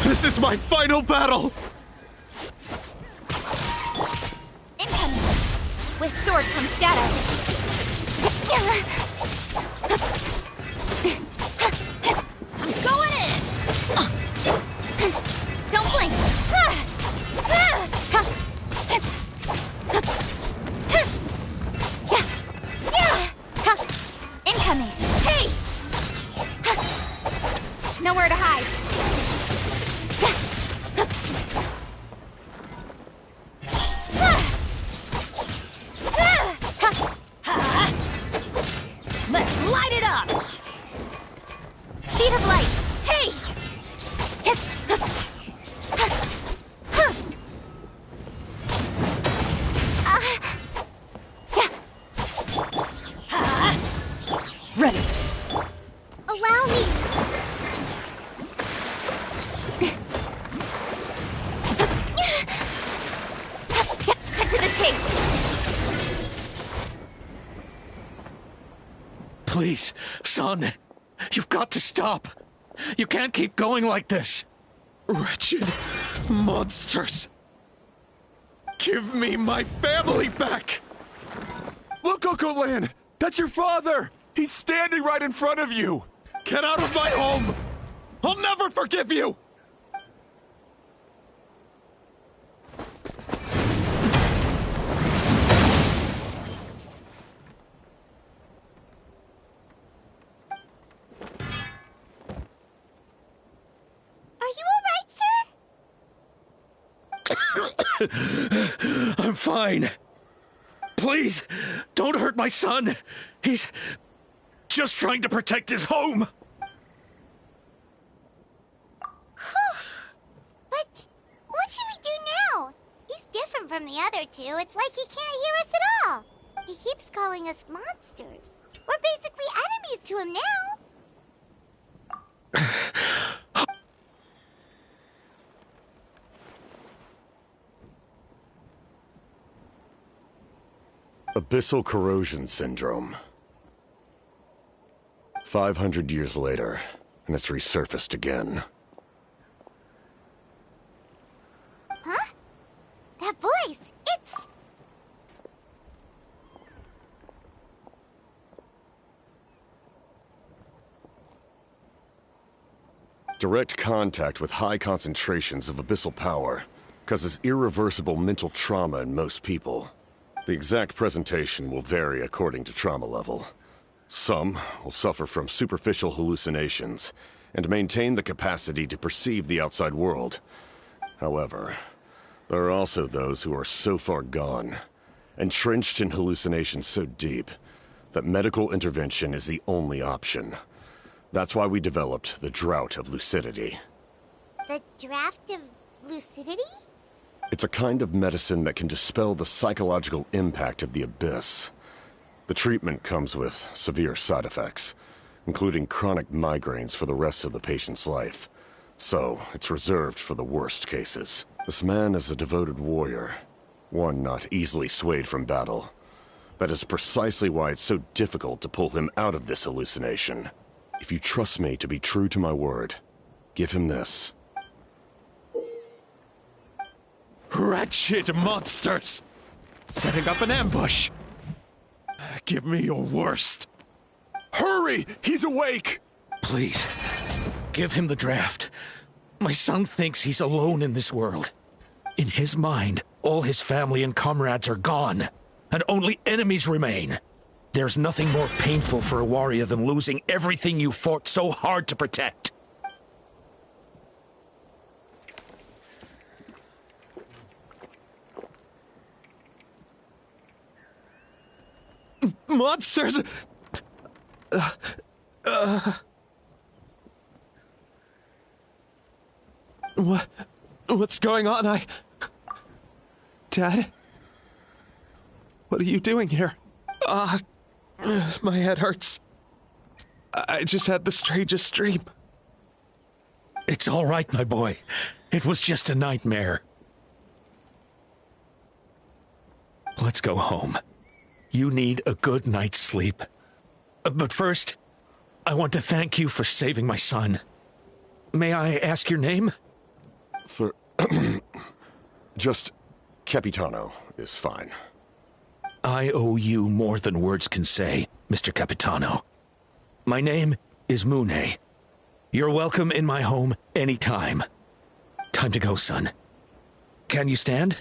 this is my final battle! Incoming! With sword from shadow. I'm going in! Don't blink! Incoming! Hey! Nowhere to hide. Let's light it up! Speed of light! Hey! Ready. Allow me. Cut to the chase. Please, son. You've got to stop. You can't keep going like this. Wretched monsters! Give me my family back! Look, Uncle Lan! That's your father! He's standing right in front of you! Get out of my home! I'll never forgive you! Are you alright, sir? I'm fine. Please, don't hurt my son. He's just trying to protect his home. But what should we do now? He's different from the other two. It's like he can't hear us at all. He keeps calling us monsters. We're basically enemies to him now. Abyssal corrosion syndrome. 500 years later, and it's resurfaced again. Huh? That voice, it's... Direct contact with high concentrations of abyssal power causes irreversible mental trauma in most people. The exact presentation will vary according to trauma level. Some will suffer from superficial hallucinations and maintain the capacity to perceive the outside world. However, there are also those who are so far gone, entrenched in hallucinations so deep, that medical intervention is the only option. That's why we developed the Drought of Lucidity. The draft of lucidity? It's a kind of medicine that can dispel the psychological impact of the abyss. The treatment comes with severe side effects, including chronic migraines for the rest of the patient's life. So, it's reserved for the worst cases. This man is a devoted warrior, one not easily swayed from battle. That is precisely why it's so difficult to pull him out of this hallucination. If you trust me to be true to my word, give him this. Wretched monsters! Setting up an ambush. Give me your worst. Hurry! He's awake! Please, give him the draft. My son thinks he's alone in this world. In his mind, all his family and comrades are gone, and only enemies remain. There's nothing more painful for a warrior than losing everything you fought so hard to protect. Monsters! What's going on? Dad? What are you doing here? My head hurts. I just had the strangest dream. It's all right, my boy. It was just a nightmare. Let's go home. You need a good night's sleep. But first, I want to thank you for saving my son. May I ask your name? Just Capitano is fine. I owe you more than words can say, Mr. Capitano. My name is Mune. You're welcome in my home anytime. Time to go, son. Can you stand?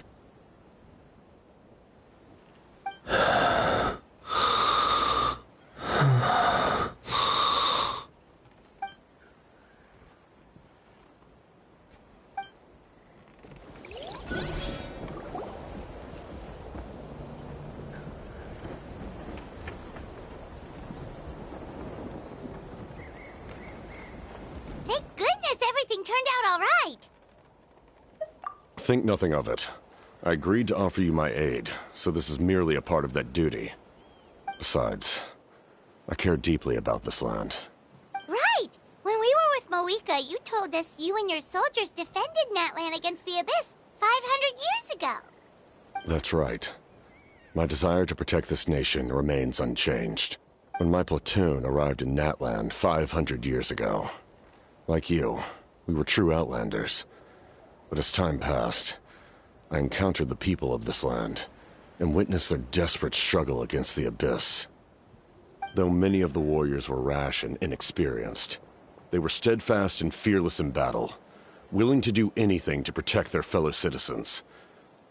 Thank goodness everything turned out all right. Think nothing of it. I agreed to offer you my aid, so this is merely a part of that duty. Besides, I care deeply about this land. Right! When we were with Moika, you told us you and your soldiers defended Natlan against the Abyss 500 years ago. That's right. My desire to protect this nation remains unchanged. When my platoon arrived in Natlan 500 years ago, like you, we were true outlanders. But as time passed, I encountered the people of this land and witnessed their desperate struggle against the Abyss. Though many of the warriors were rash and inexperienced, they were steadfast and fearless in battle, willing to do anything to protect their fellow citizens,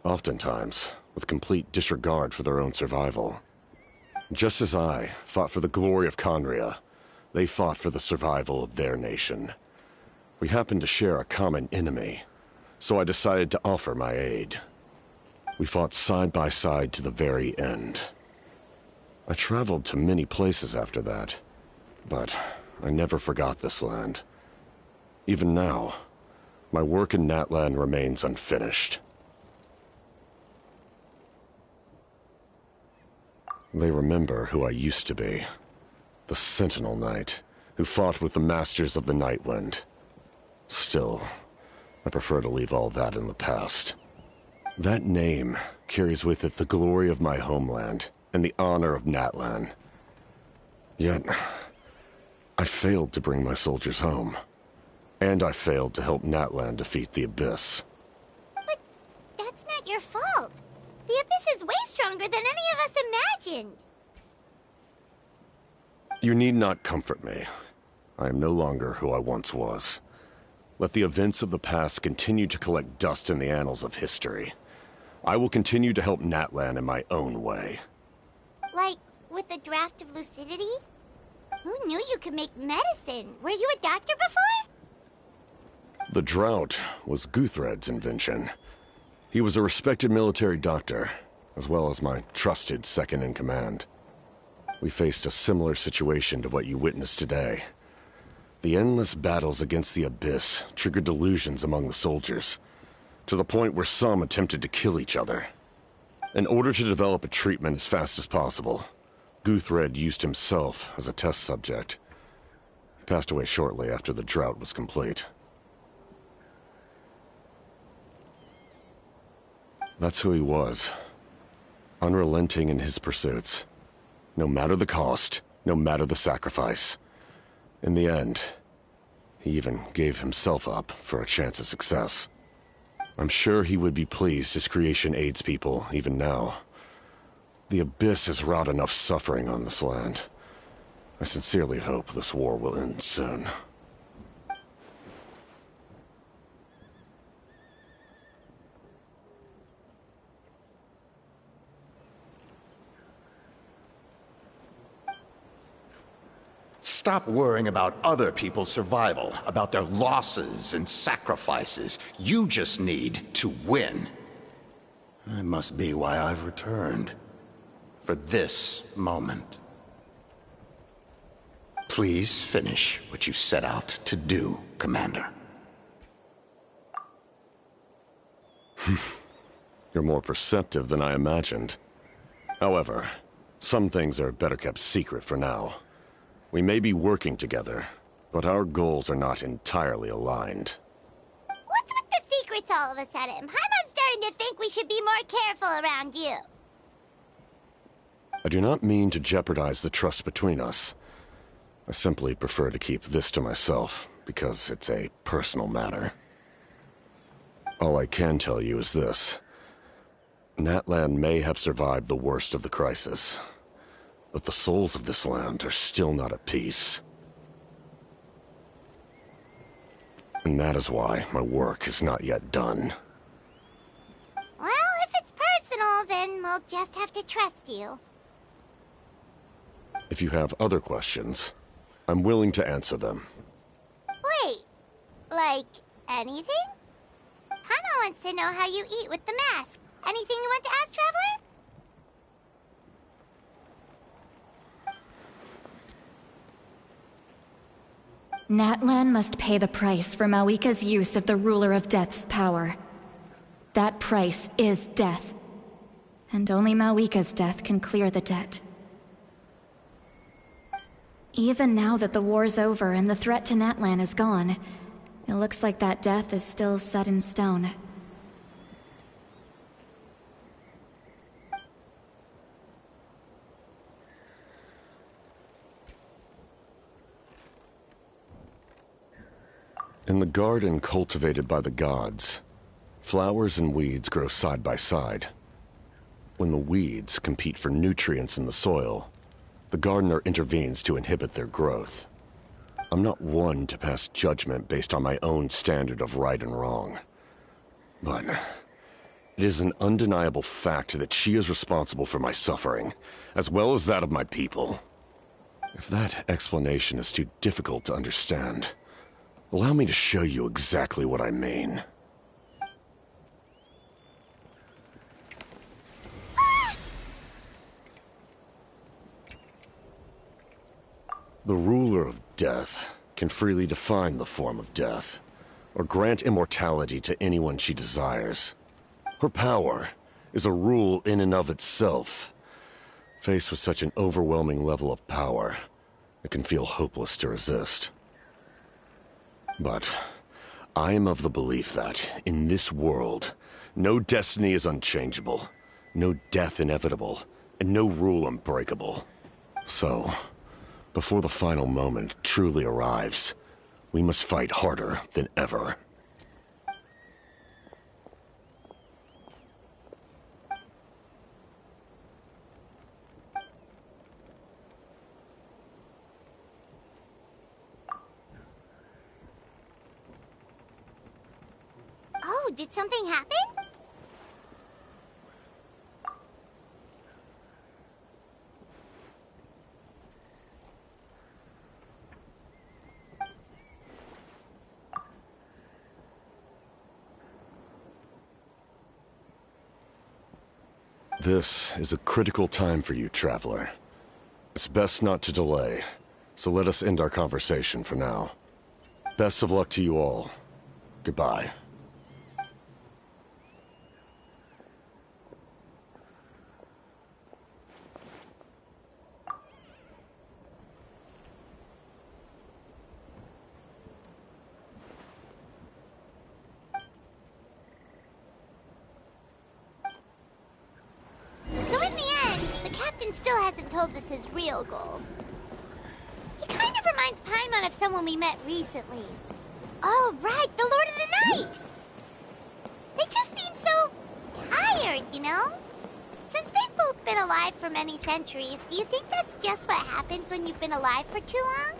oftentimes with complete disregard for their own survival. Just as I fought for the glory of Conria, they fought for the survival of their nation. We happened to share a common enemy, so I decided to offer my aid. We fought side by side to the very end. I traveled to many places after that, but I never forgot this land. Even now, my work in Natlan remains unfinished. They remember who I used to be. The Sentinel Knight, who fought with the Masters of the Nightwind. Still, I prefer to leave all that in the past. That name carries with it the glory of my homeland and the honor of Natlan. Yet, I failed to bring my soldiers home. And I failed to help Natlan defeat the Abyss. But that's not your fault. The Abyss is way stronger than any of us imagined. You need not comfort me. I am no longer who I once was. Let the events of the past continue to collect dust in the annals of history. I will continue to help Natlan in my own way. Like, with the draft of lucidity? Who knew you could make medicine? Were you a doctor before? The drought was Guthred's invention. He was a respected military doctor, as well as my trusted second-in-command. We faced a similar situation to what you witnessed today. The endless battles against the Abyss triggered delusions among the soldiers, to the point where some attempted to kill each other. In order to develop a treatment as fast as possible, Guthred used himself as a test subject. He passed away shortly after the drought was complete. That's who he was. Unrelenting in his pursuits. No matter the cost, no matter the sacrifice. In the end, he even gave himself up for a chance at success. I'm sure he would be pleased his creation aids people, even now. The Abyss has wrought enough suffering on this land. I sincerely hope this war will end soon. Stop worrying about other people's survival, about their losses and sacrifices. You just need to win. That must be why I've returned. For this moment. Please finish what you set out to do, Commander. You're more perceptive than I imagined. However, some things are better kept secret for now. We may be working together, but our goals are not entirely aligned. What's with the secrets all of a sudden? Paimon's starting to think we should be more careful around you. I do not mean to jeopardize the trust between us. I simply prefer to keep this to myself, because it's a personal matter. All I can tell you is this. Natlan may have survived the worst of the crisis, but the souls of this land are still not at peace. And that is why my work is not yet done. Well, if it's personal, then we'll just have to trust you. If you have other questions, I'm willing to answer them. Wait, like anything? Paimon wants to know how you eat with the mask. Anything you want to ask, Traveler? Natlan must pay the price for Mawika's use of the Ruler of Death's power. That price is death. And only Mawika's death can clear the debt. Even now that the war's over and the threat to Natlan is gone, it looks like that death is still set in stone. In the garden cultivated by the gods, flowers and weeds grow side by side. When the weeds compete for nutrients in the soil, the gardener intervenes to inhibit their growth. I'm not one to pass judgment based on my own standard of right and wrong. But it is an undeniable fact that she is responsible for my suffering, as well as that of my people. If that explanation is too difficult to understand, allow me to show you exactly what I mean. The ruler of death can freely define the form of death, or grant immortality to anyone she desires. Her power is a rule in and of itself. Faced with such an overwhelming level of power, it can feel hopeless to resist. But I am of the belief that, in this world, no destiny is unchangeable, no death inevitable, and no rule unbreakable. So, before the final moment truly arrives, we must fight harder than ever. Oh, did something happen? This is a critical time for you, Traveler. It's best not to delay, so let us end our conversation for now. Best of luck to you all. Goodbye. Still hasn't told us his real goal. He kind of reminds Paimon of someone we met recently. Oh, right, the Lord of the Night! They just seem so tired, you know? Since they've both been alive alive for many centuries, do you think that's just what happens when you've been alive for too long?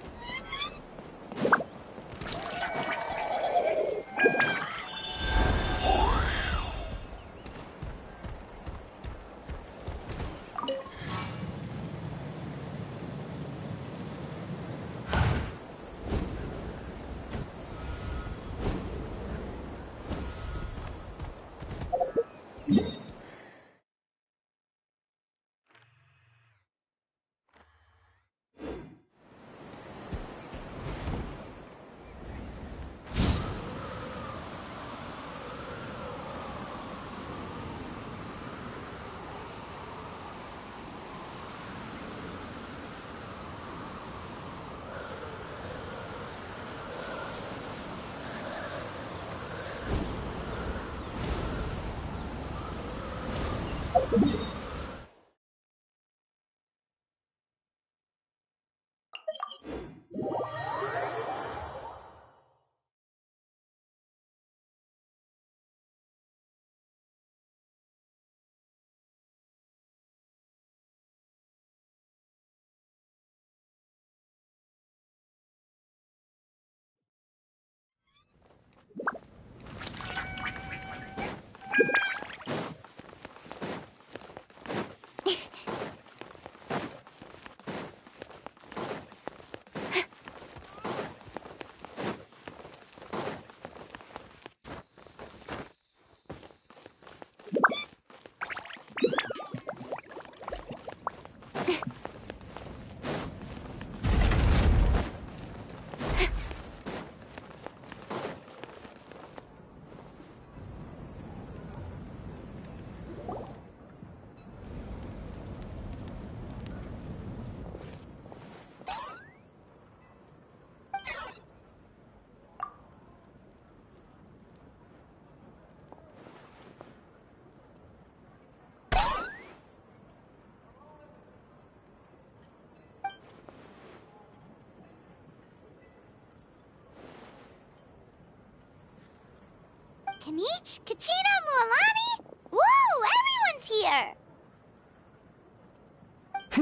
Kanich, Kachina, Mualani? Whoa, everyone's here!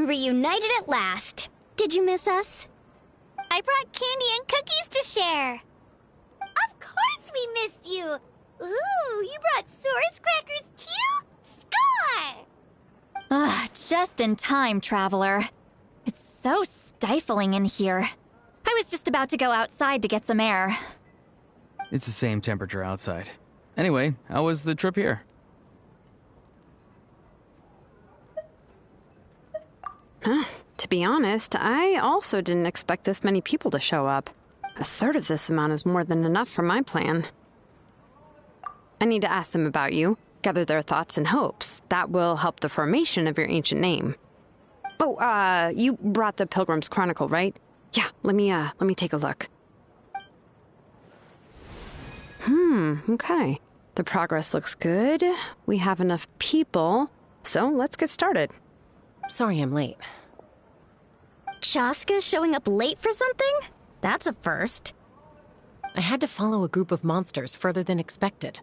Reunited at last. Did you miss us? I brought candy and cookies to share. Of course we missed you. Ooh, you brought Source crackers too? Score! Ah, just in time, Traveler. It's so stifling in here. I was just about to go outside to get some air. It's the same temperature outside. Anyway, how was the trip here? Huh. To be honest, I also didn't expect this many people to show up. A third of this amount is more than enough for my plan. I need to ask them about you, gather their thoughts and hopes. That will help the formation of your ancient name. Oh, you brought the Pilgrim's Chronicle, right? Yeah, let me take a look. Okay. The progress looks good. We have enough people, so let's get started. Sorry I'm late. Chaska showing up late for something? That's a first. I had to follow a group of monsters further than expected.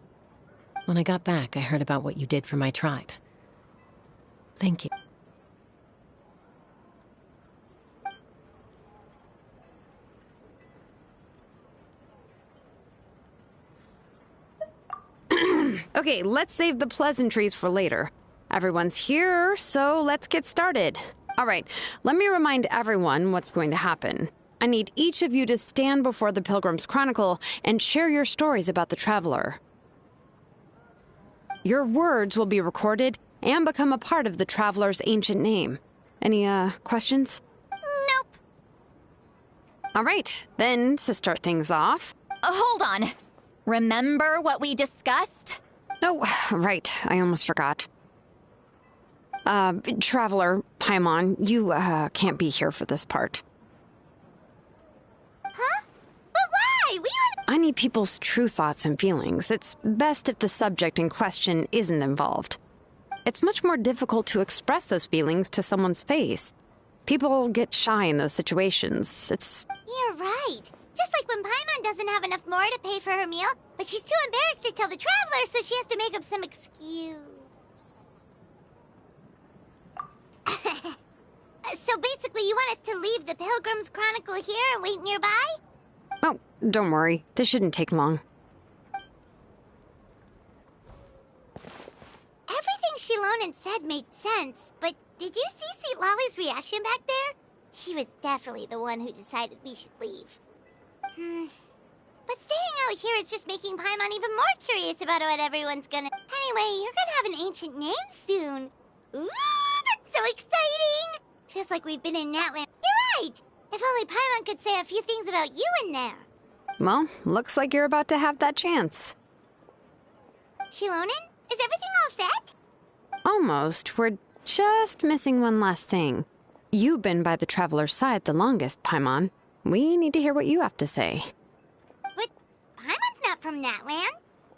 When I got back, I heard about what you did for my tribe. Thank you. Okay, let's save the pleasantries for later. Everyone's here, so let's get started. All right, let me remind everyone what's going to happen. I need each of you to stand before the Pilgrim's Chronicle and share your stories about the Traveler. Your words will be recorded and become a part of the Traveler's ancient name. Any, questions? Nope. All right, then, to start things off... Hold on. Remember what we discussed? Oh, right. I almost forgot. Traveler, Paimon, you, can't be here for this part. Huh? But why? I need people's true thoughts and feelings. It's best if the subject in question isn't involved. It's much more difficult to express those feelings to someone's face. People get shy in those situations. You're right. Just like when Paimon doesn't have enough more to pay for her meal, but she's too embarrassed to tell the Traveler, so she has to make up some excuse. So basically you want us to leave the Pilgrim's Chronicle here and wait nearby? Oh, don't worry. This shouldn't take long. Everything Shilonen said made sense, but did you see Sweet Lolly's reaction back there? She was definitely the one who decided we should leave. But staying out here is just making Paimon even more curious about what everyone's gonna... Anyway, you're gonna have an ancient name soon. Ooh, that's so exciting! Feels like we've been in Natland. You're right! If only Paimon could say a few things about you in there. Well, looks like you're about to have that chance. Shilonen, is everything all set? Almost. We're just missing one last thing. You've been by the Traveler's side the longest, Paimon. We need to hear what you have to say. But Paimon's not from Natland.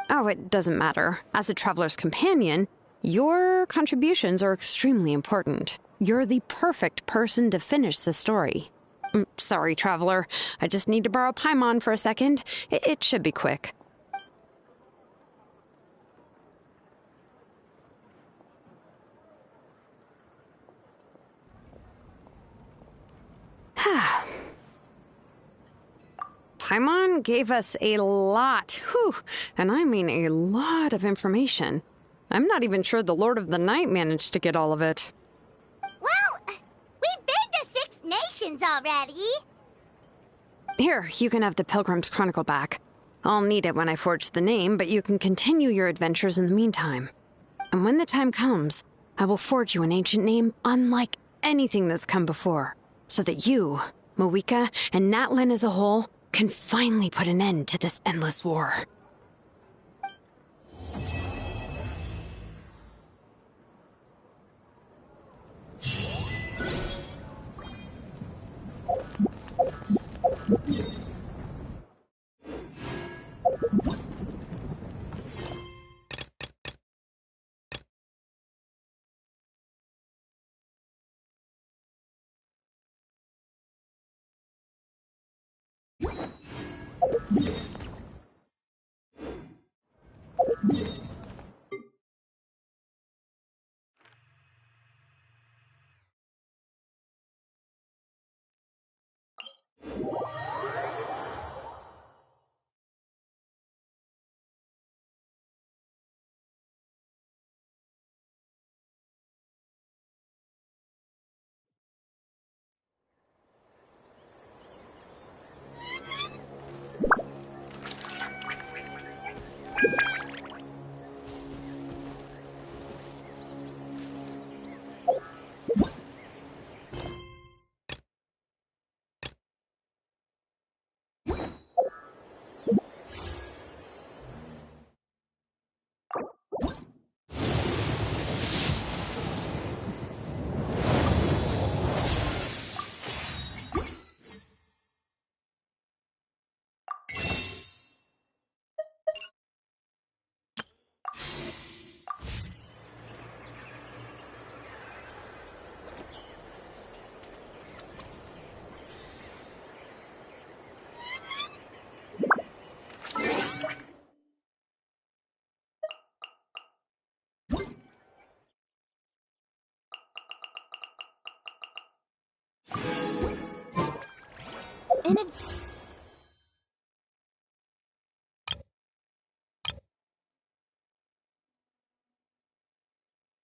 Oh, it doesn't matter. As a Traveler's companion, your contributions are extremely important. You're the perfect person to finish the story. Sorry, Traveler. I just need to borrow Paimon for a second. It should be quick. Paimon gave us a lot, and I mean a lot of information. I'm not even sure the Lord of the Night managed to get all of it. Well, we've been to 6 nations already. Here, you can have the Pilgrim's Chronicle back. I'll need it when I forge the name, but you can continue your adventures in the meantime. And when the time comes, I will forge you an ancient name unlike anything that's come before, so that you, Moeka, and Natlan as a whole can finally put an end to this endless war.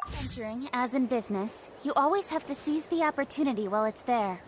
Venturing, as in business, you always have to seize the opportunity while it's there.